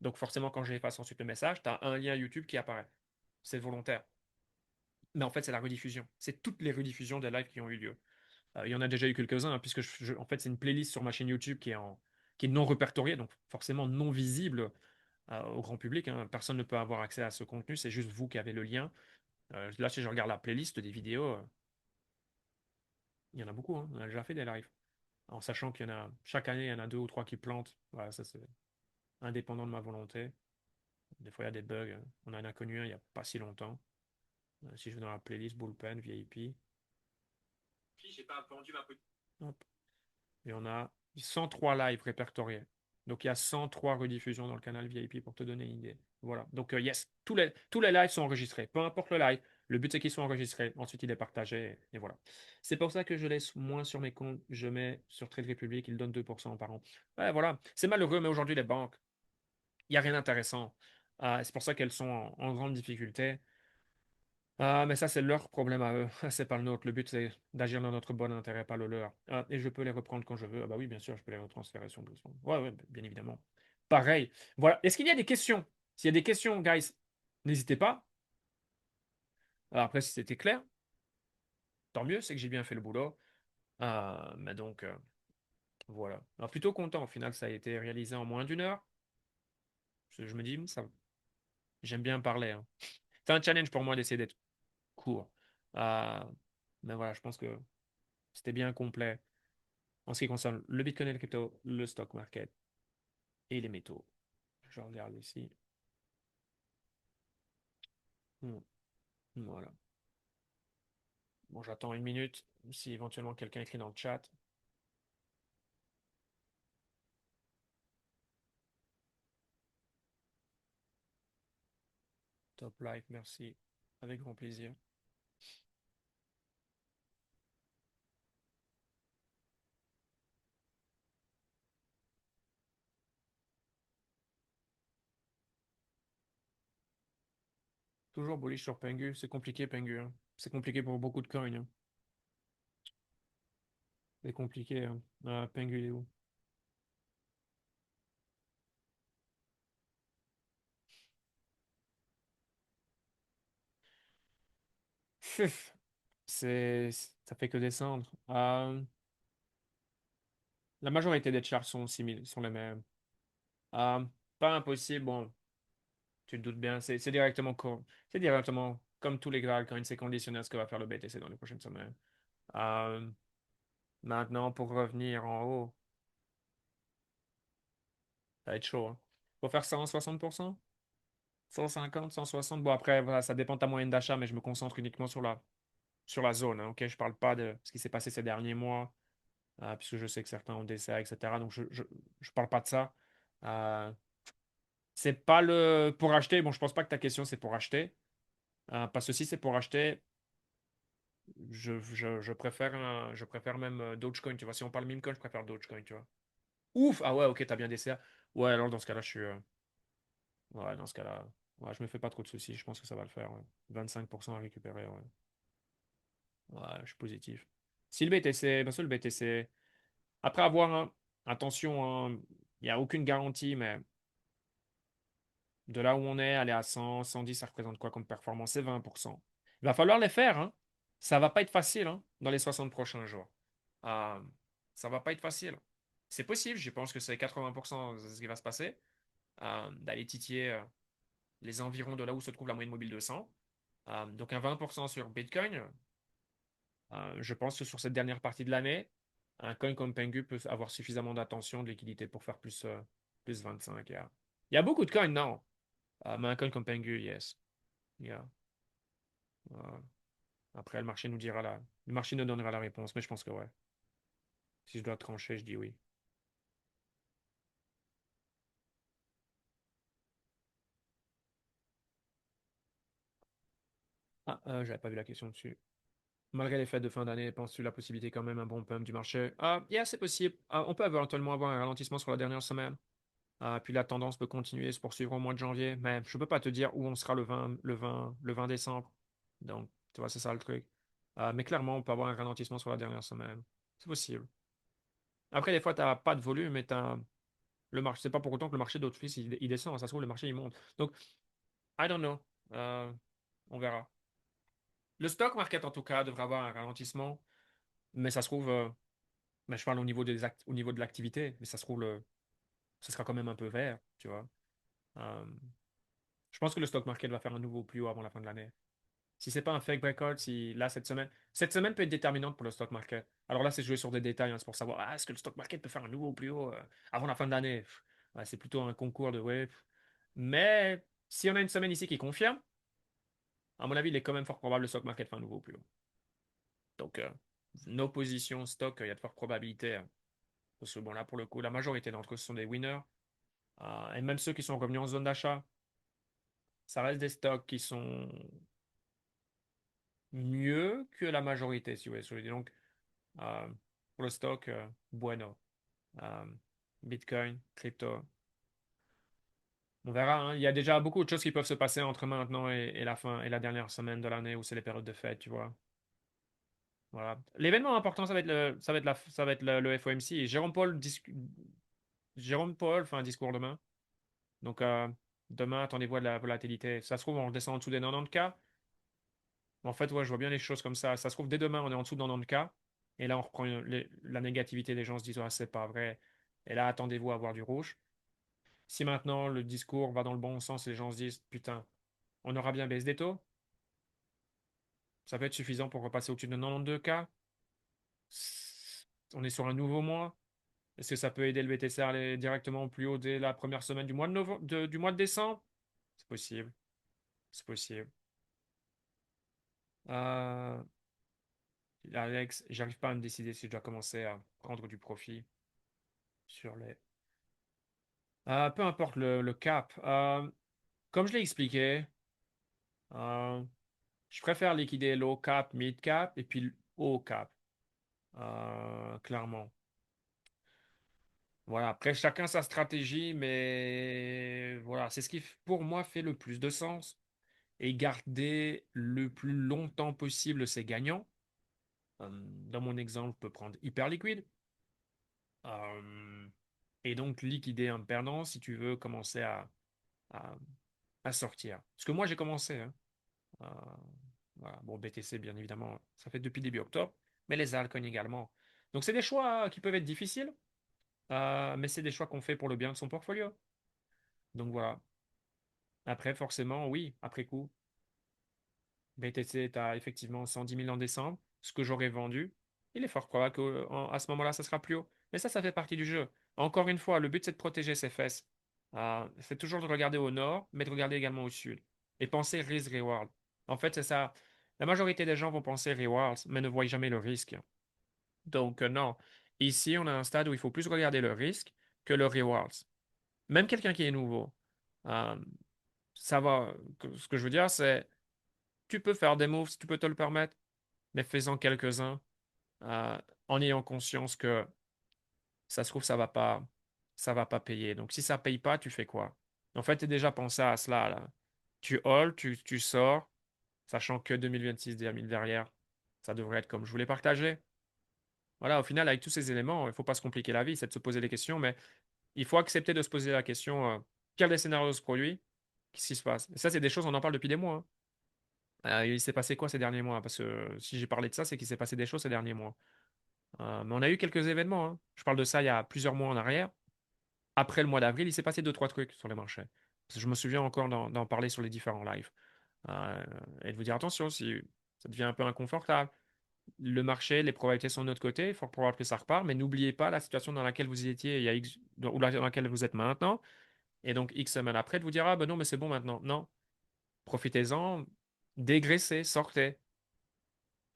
Donc forcément, quand j'efface ensuite le message, tu as un lien YouTube qui apparaît. C'est volontaire. Mais en fait, c'est la rediffusion. C'est toutes les rediffusions des lives qui ont eu lieu. Il y en a déjà eu quelques-uns, hein, puisque en fait, c'est une playlist sur ma chaîne YouTube qui est non répertoriée, donc forcément non visible au grand public, hein. Personne ne peut avoir accès à ce contenu, c'est juste vous qui avez le lien. Là, si je regarde la playlist des vidéos, il y en a beaucoup, hein. On a déjà fait des lives. En sachant qu'il y en a, chaque année, il y en a deux ou trois qui plantent. Voilà, ça c'est indépendant de ma volonté. Des fois, il y a des bugs. On a un inconnu il n'y a pas si longtemps. Si je vais dans la playlist Bullpen, VIP. Puis, j'ai pas vendu ma position. Hop. Et on a 103 lives répertoriés. Donc, il y a 103 rediffusions dans le canal VIP pour te donner une idée. Voilà. Donc, yes, tous les lives sont enregistrés. Peu importe le live, le but c'est qu'ils soient enregistrés. Ensuite, il est partagé. Et voilà. C'est pour ça que je laisse moins sur mes comptes. Je mets sur Trade Republic, ils donnent 2% par an. Ouais, voilà. C'est malheureux, mais aujourd'hui, les banques, il n'y a rien d'intéressant. C'est pour ça qu'elles sont en grande difficulté. Mais ça, c'est leur problème à eux. C'est pas le nôtre. Le but, c'est d'agir dans notre bon intérêt, pas le leur. Et je peux les reprendre quand je veux. Ah bah oui, bien sûr, je peux les retransférer sur besoin. Ouais, ouais, bien évidemment. Pareil. Voilà. Est-ce qu'il y a des questions? S'il y a des questions, guys, n'hésitez pas. Alors après, si c'était clair, tant mieux, c'est que j'ai bien fait le boulot. Mais donc, voilà. Alors, plutôt content. Au final, ça a été réalisé en moins d'une heure. Je me dis, ça, j'aime bien parler, hein. C'est un challenge pour moi d'essayer d'être court. Euh, mais voilà, je pense que c'était bien complet en ce qui concerne le Bitcoin et le crypto, le stock market et les métaux. Je regarde ici. Hmm, voilà. Bon, j'attends une minute. Si éventuellement quelqu'un écrit dans le chat. Top like, merci. Avec grand plaisir. Toujours bullish sur Pengu. C'est compliqué, Pengu, hein. C'est compliqué pour beaucoup de coins, hein. C'est compliqué, hein. Pengu, il est où? Pfff. Ça fait que descendre. La majorité des charts sont similaires, sont les mêmes. Euh, Pas impossible. Bon, tu te doutes bien. C'est directement comme tous les altcoins, c'est conditionnel à ce que va faire le BTC dans les prochaines semaines. Euh, Maintenant, pour revenir en haut, ça va être chaud, hein. Faut faire ça en 60%? 150, 160. Bon, après, voilà, ça dépend de ta moyenne d'achat, mais je me concentre uniquement sur la zone, hein, ok? Je parle pas de ce qui s'est passé ces derniers mois, puisque je sais que certains ont des CA, etc. Donc, je parle pas de ça. Euh, c'est pas le pour acheter. Bon, je pense pas que ta question c'est pour acheter. Parce que si c'est pour acheter, je préfère même Dogecoin, tu vois. Si on parle meme coin, je préfère Dogecoin, tu vois. Ouf! Ah ouais, ok, t'as bien des CA. Ouais, alors dans ce cas-là, je suis. Ouais, dans ce cas-là, ouais, je me fais pas trop de soucis. Je pense que ça va le faire, ouais. 25% à récupérer, ouais. Ouais, je suis positif. Si le BTC, bien sûr, le BTC. Après avoir attention, hein, il n'y a aucune garantie, mais de là où on est, aller à 100, 110, ça représente quoi comme performance? C'est 20%. Il va falloir les faire, hein. Ça va pas être facile hein, dans les 60 prochains jours. Euh, ça va pas être facile. C'est possible, je pense que c'est 80% de ce qui va se passer, d'aller titiller les environs de là où se trouve la moyenne mobile 200. Donc un 20% sur Bitcoin. Je pense que sur cette dernière partie de l'année, un coin comme Pengu peut avoir suffisamment d'attention, de liquidité pour faire plus 25. Il y a beaucoup de coins, non. Mais un coin comme Pengu, yes. Yeah. Euh, Après, le marché nous dira le marché nous donnera la réponse, mais je pense que ouais. Si je dois trancher, je dis oui. J'avais pas vu la question dessus. Malgré les fêtes de fin d'année, penses-tu la possibilité quand même un bon pump du marché? Yeah, c'est possible. On peut éventuellement avoir un ralentissement sur la dernière semaine. Puis la tendance peut continuer, se poursuivre au mois de janvier. Mais je peux pas te dire où on sera le 20 décembre. Donc, tu vois, c'est ça le truc. Mais clairement, on peut avoir un ralentissement sur la dernière semaine. C'est possible. Après, des fois, tu n'as pas de volume, mais le marché. C'est pas pour autant que le marché d'office, il descend. Ça se trouve, le marché, il monte. Donc, I don't know. On verra. Le stock market, en tout cas, devrait avoir un ralentissement. Mais ça se trouve, mais je parle au niveau de l'activité, mais ça se trouve, ça sera quand même un peu vert, tu vois. Euh, je pense que le stock market va faire un nouveau plus haut avant la fin de l'année. Si c'est pas un fake breakout, si là, cette semaine peut être déterminante pour le stock market. Alors là, c'est jouer sur des détails, hein, c'est pour savoir, est-ce que le stock market peut faire un nouveau plus haut avant la fin de l'année? Ouais, c'est plutôt un concours de ouais. Mais si on a une semaine ici qui confirme, à mon avis, il est quand même fort probable que le stock market fait un nouveau plus haut. Donc, nos positions stock, il y a de fortes probabilités, hein. Parce que bon, là, pour le coup, la majorité d'entre eux ce sont des winners. Et même ceux qui sont revenus en zone d'achat, ça reste des stocks qui sont mieux que la majorité, si vous voulez. Donc, euh, pour le stock, bueno. Euh, Bitcoin, crypto. On verra, hein. Il y a déjà beaucoup de choses qui peuvent se passer entre maintenant et la fin et la dernière semaine de l'année où c'est les périodes de fête, tu vois. Voilà. L'événement important, ça va être le FOMC. Et Jérôme Paul fait un discours demain. Donc, demain, attendez-vous à de la volatilité. Ça se trouve, on redescend en dessous des 90K. En fait, ouais, je vois bien les choses comme ça. Ça se trouve, dès demain, on est en dessous de 90K. Et là, on reprend la négativité des gens se disent, ah, c'est pas vrai. Et là, attendez-vous à voir du rouge. Si maintenant le discours va dans le bon sens et les gens se disent, putain, on aura bien baissé des taux, ça peut être suffisant pour repasser au-dessus de 92K. On est sur un nouveau mois. Est-ce que ça peut aider le BTC à aller directement plus haut dès la première semaine du mois de novembre, du mois de décembre? C'est possible. C'est possible. Euh, Alex, j'arrive pas à me décider si je dois commencer à prendre du profit sur les. Peu importe le cap. Comme je l'ai expliqué, euh, je préfère liquider low cap, mid cap et puis haut cap. Clairement. Voilà. Après, chacun sa stratégie, mais voilà, c'est ce qui, pour moi, fait le plus de sens. Et garder le plus longtemps possible ses gagnants. Dans mon exemple, je peux prendre hyper liquide. Euh, et donc liquider un perdant si tu veux commencer à, à sortir. Parce que moi, j'ai commencé, hein. Euh, voilà. Bon, BTC, bien évidemment, ça fait depuis début octobre, mais les altcoins également. Donc, c'est des choix qui peuvent être difficiles, mais c'est des choix qu'on fait pour le bien de son portfolio. Donc, voilà. Après, forcément, oui, après coup, BTC est à effectivement 110 000 en décembre, ce que j'aurais vendu. Il est fort probable qu'à ce moment-là, ça sera plus haut. Mais ça fait partie du jeu. Encore une fois, le but, c'est de protéger ses fesses. C'est toujours de regarder au nord, mais de regarder également au sud. Et penser risk-reward. En fait, c'est ça. La majorité des gens vont penser rewards, mais ne voient jamais le risque. Donc, non. Ici, on a un stade où il faut plus regarder le risque que le rewards. Même quelqu'un qui est nouveau. Euh, Ça va. Ce que je veux dire, c'est tu peux faire des moves si tu peux te le permettre, mais fais-en quelques-uns euh, en ayant conscience que ça se trouve, ça va pas payer. Donc, si ça paye pas, tu fais quoi? En fait, tu as déjà pensé à cela, là. Tu hold, tu sors, sachant que 2026 derrière, ça devrait être comme je voulais partager. Voilà, au final, avec tous ces éléments, il ne faut pas se compliquer la vie, c'est de se poser des questions, mais il faut accepter de se poser la question, quel des scénarios se produit? Qu'est-ce qui se passe? Et ça, c'est des choses, on en parle depuis des mois, hein. Il s'est passé quoi ces derniers mois? Parce que si j'ai parlé de ça, c'est qu'il s'est passé des choses ces derniers mois. Mais on a eu quelques événements, hein. Je parle de ça il y a plusieurs mois en arrière. Après le mois d'avril, il s'est passé deux, trois trucs sur les marchés. Parce que je me souviens encore d'en parler sur les différents lives. Euh, et de vous dire attention, si ça devient un peu inconfortable. Le marché, les probabilités sont de notre côté, il faut probable que ça repart, mais n'oubliez pas la situation dans laquelle vous étiez il y a X, ou dans laquelle vous êtes maintenant, et donc X semaines après, de vous dire, ah ben non, mais c'est bon maintenant. Non, profitez-en, dégraissez, sortez.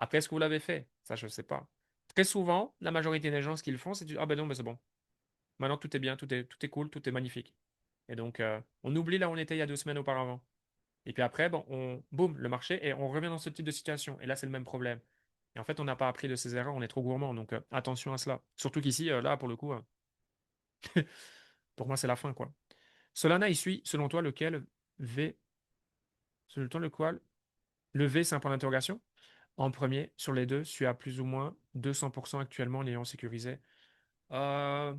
Après, est-ce que vous l'avez fait? Ça, je ne sais pas. Très souvent, la majorité des gens, ce qu'ils font, c'est, ah ben non, mais c'est bon. Maintenant, tout est bien, tout est cool, tout est magnifique. Et donc, on oublie là où on était il y a deux semaines auparavant. Et puis après, bon, boum, le marché, et on revient dans ce type de situation. Et là, c'est le même problème. Et en fait, on n'a pas appris de ses erreurs, on est trop gourmand. Donc, attention à cela. Surtout qu'ici, là, pour le coup, pour moi, c'est la fin, quoi. Solana, il suit, selon toi, lequel V, selon toi, le quoi? Le V, c'est un point d'interrogation. En premier, sur les deux, suis à plus ou moins 200% actuellement en ayant sécurisé. Euh,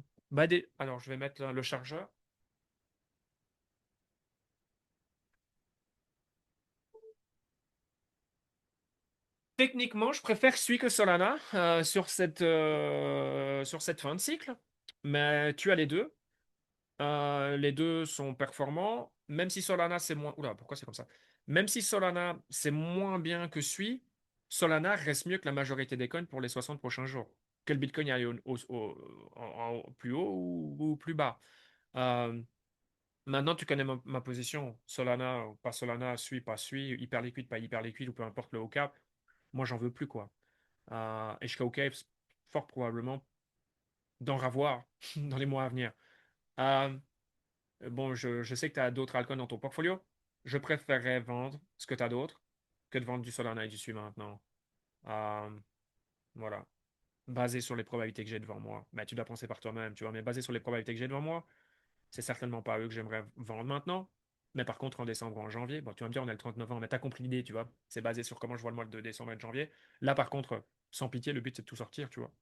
Alors, je vais mettre le chargeur. Techniquement, je préfère Sui que Solana sur cette fin de cycle. Mais tu as les deux. Les deux sont performants. Même si Solana, c'est moins. Oula, pourquoi c'est comme ça? Même si Solana, c'est moins bien que Sui, Solana reste mieux que la majorité des coins pour les 60 prochains jours. Que le Bitcoin aille plus haut ou plus bas. Euh, Maintenant, tu connais ma position. Solana, pas Solana, Sui, pas Sui, hyper liquide, pas hyper liquide, ou peu importe le haut cap. Moi, j'en veux plus, quoi. Et je serai OK, fort probablement, d'en ravoir dans les mois à venir. Euh, bon, je sais que tu as d'autres altcoins dans ton portfolio. Je préférerais vendre ce que tu as d'autre que de vendre du Solana et du Sui maintenant. Euh, voilà. Basé sur les probabilités que j'ai devant moi. Mais tu dois penser par toi-même, tu vois. Mais basé sur les probabilités que j'ai devant moi, c'est certainement pas eux que j'aimerais vendre maintenant. Mais par contre, en décembre ou en janvier, bon, tu vas me dire, on est le 30 novembre, mais tu as compris l'idée, tu vois. C'est basé sur comment je vois le mois de décembre et de janvier. Là, par contre, sans pitié, le but, c'est de tout sortir, tu vois.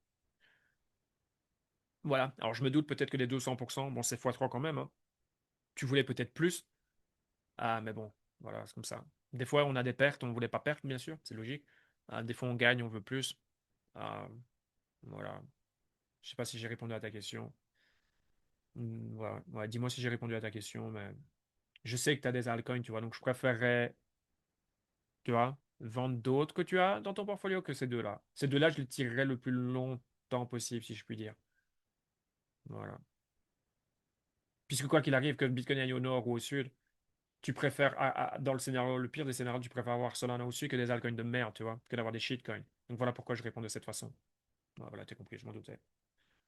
Voilà. Alors, je me doute peut-être que les 200%, bon, c'est x3 quand même, hein. Tu voulais peut-être plus. Ah, mais bon, voilà, c'est comme ça. Des fois, on a des pertes, on ne voulait pas perdre, bien sûr, c'est logique. Des fois, on gagne, on veut plus. Ah, voilà. Je sais pas si j'ai répondu à ta question. Voilà. Ouais, dis-moi si j'ai répondu à ta question, mais je sais que tu as des altcoins, tu vois, donc je préférerais, tu vois, vendre d'autres que tu as dans ton portfolio que ces deux-là. Ces deux-là, je les tirerais le plus longtemps possible, si je puis dire. Voilà. Puisque quoi qu'il arrive, que le Bitcoin aille au nord ou au sud, tu préfères, dans le scénario, le pire des scénarios, tu préfères avoir Solana au sud que des altcoins de merde, tu vois, que d'avoir des shitcoins. Donc voilà pourquoi je réponds de cette façon. Voilà, t'as compris, je m'en doutais.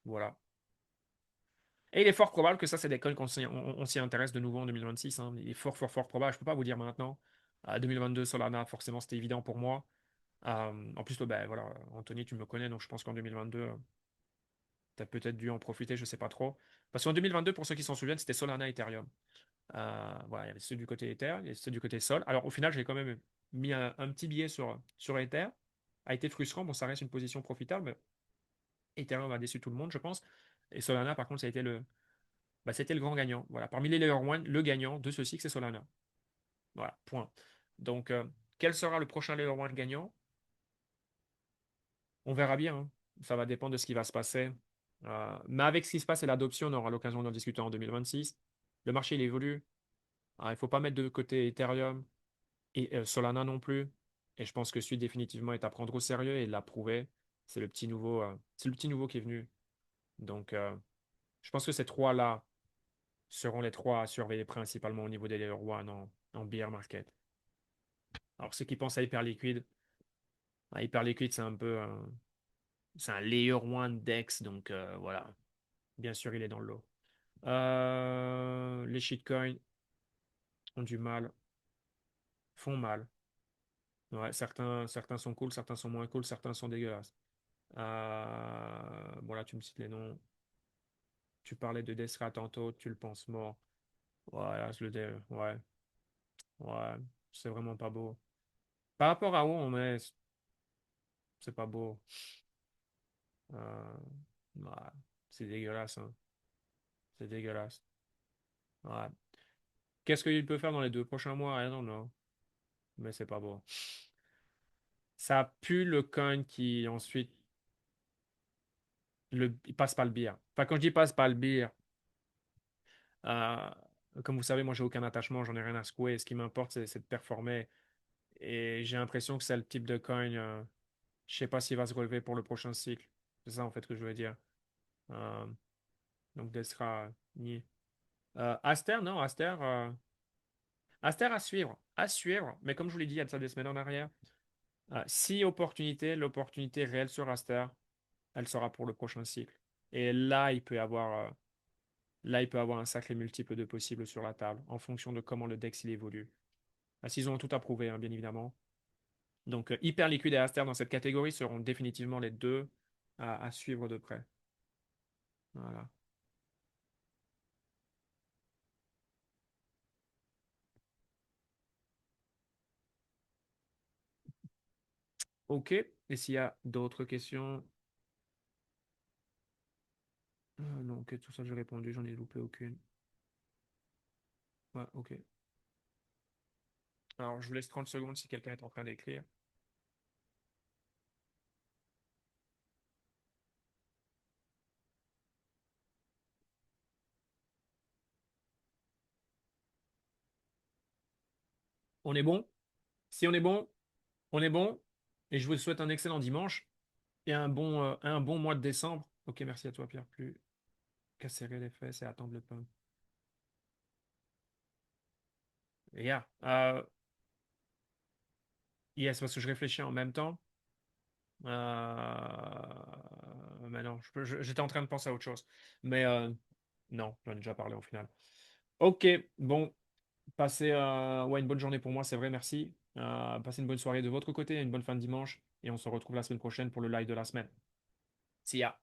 Voilà. Et il est fort probable que ça, c'est des coins qu'on on s'y intéresse de nouveau en 2026, hein. Il est fort, fort, fort probable. Je peux pas vous dire maintenant. 2022, Solana, forcément, c'était évident pour moi. En plus, ben, voilà, Anthony, tu me connais, donc je pense qu'en 2022, tu as peut-être dû en profiter, je sais pas trop. Parce qu'en 2022, pour ceux qui s'en souviennent, c'était Solana Ethereum. Voilà, il y avait ceux du côté Ether, il y avait ceux du côté Sol. Alors au final, j'ai quand même mis un petit billet sur Ether. A été frustrant, bon, ça reste une position profitable, mais Ethereum a déçu tout le monde, je pense. Et Solana, par contre, ça a été c'était le grand gagnant. Voilà, parmi les Layer 1, le gagnant de ce cycle, c'est Solana. Voilà, point. Donc, quel sera le prochain Layer 1 gagnant? On verra bien, hein. Ça va dépendre de ce qui va se passer. Mais avec ce qui se passe et l'adoption, on aura l'occasion d'en discuter en 2026. Le marché, il évolue. Il ne faut pas mettre de côté Ethereum et Solana non plus. Et je pense que celui définitivement est à prendre au sérieux et l'a prouvé. C'est le petit nouveau qui est venu. Donc, je pense que ces trois-là seront les trois à surveiller principalement au niveau des Layer 1 en bear market. Alors, ceux qui pensent à Hyperliquid, Hyperliquid, c'est un Layer 1 DEX. Donc, voilà. Bien sûr, il est dans le lot. Les shitcoins ont du mal, font mal. Ouais, certains sont cool, certains sont moins cool, certains sont dégueulasses. Bon, là, tu me cites les noms. Tu parlais de Desra tantôt, tu le penses mort. Voilà, ouais, ouais, c'est vraiment pas beau. Par rapport à où on est, c'est pas beau. Euh, ouais, c'est dégueulasse, hein. C'est dégueulasse. Ouais. Qu'est-ce qu'il peut faire dans les deux prochains mois? I don't know. mais c'est pas beau. Ça pue le coin qui ensuite il passe pas le beer. Enfin, quand je dis passe pas le beer, euh, comme vous savez, moi j'ai aucun attachement, j'en ai rien à secouer. Ce qui m'importe, c'est de performer. Et j'ai l'impression que c'est le type de coin. Je sais pas s'il va se relever pour le prochain cycle. C'est ça en fait que je veux dire. Euh, donc Destra, ni. Aster, non, Aster à suivre. À suivre. Mais comme je vous l'ai dit il y a de ça des semaines en arrière, si l'opportunité réelle sur Aster, elle sera pour le prochain cycle. Et là, là, il peut avoir un sacré multiple de possibles sur la table, en fonction de comment le Dex il évolue. S'ils ont tout approuvé, hein, bien évidemment. Donc, Hyper Liquide et Aster dans cette catégorie seront définitivement les deux à suivre de près. Voilà. OK. Et s'il y a d'autres questions? Non, ok, tout ça j'ai répondu, j'en ai loupé aucune. Ouais, ok. Alors, je vous laisse 30 secondes si quelqu'un est en train d'écrire. On est bon? Si on est bon, on est bon. Et je vous souhaite un excellent dimanche et un bon mois de décembre. Ok, merci à toi, Pierre. Plus qu'à serrer les fesses et attendre le pain. Yeah. Yes, parce que je réfléchis en même temps. Mais non, j'étais en train de penser à autre chose. Mais non, j'en ai déjà parlé au final. Ok, bon, passez ouais, une bonne journée pour moi, c'est vrai, merci. Passez une bonne soirée de votre côté, une bonne fin de dimanche. Et on se retrouve la semaine prochaine pour le live de la semaine. See ya.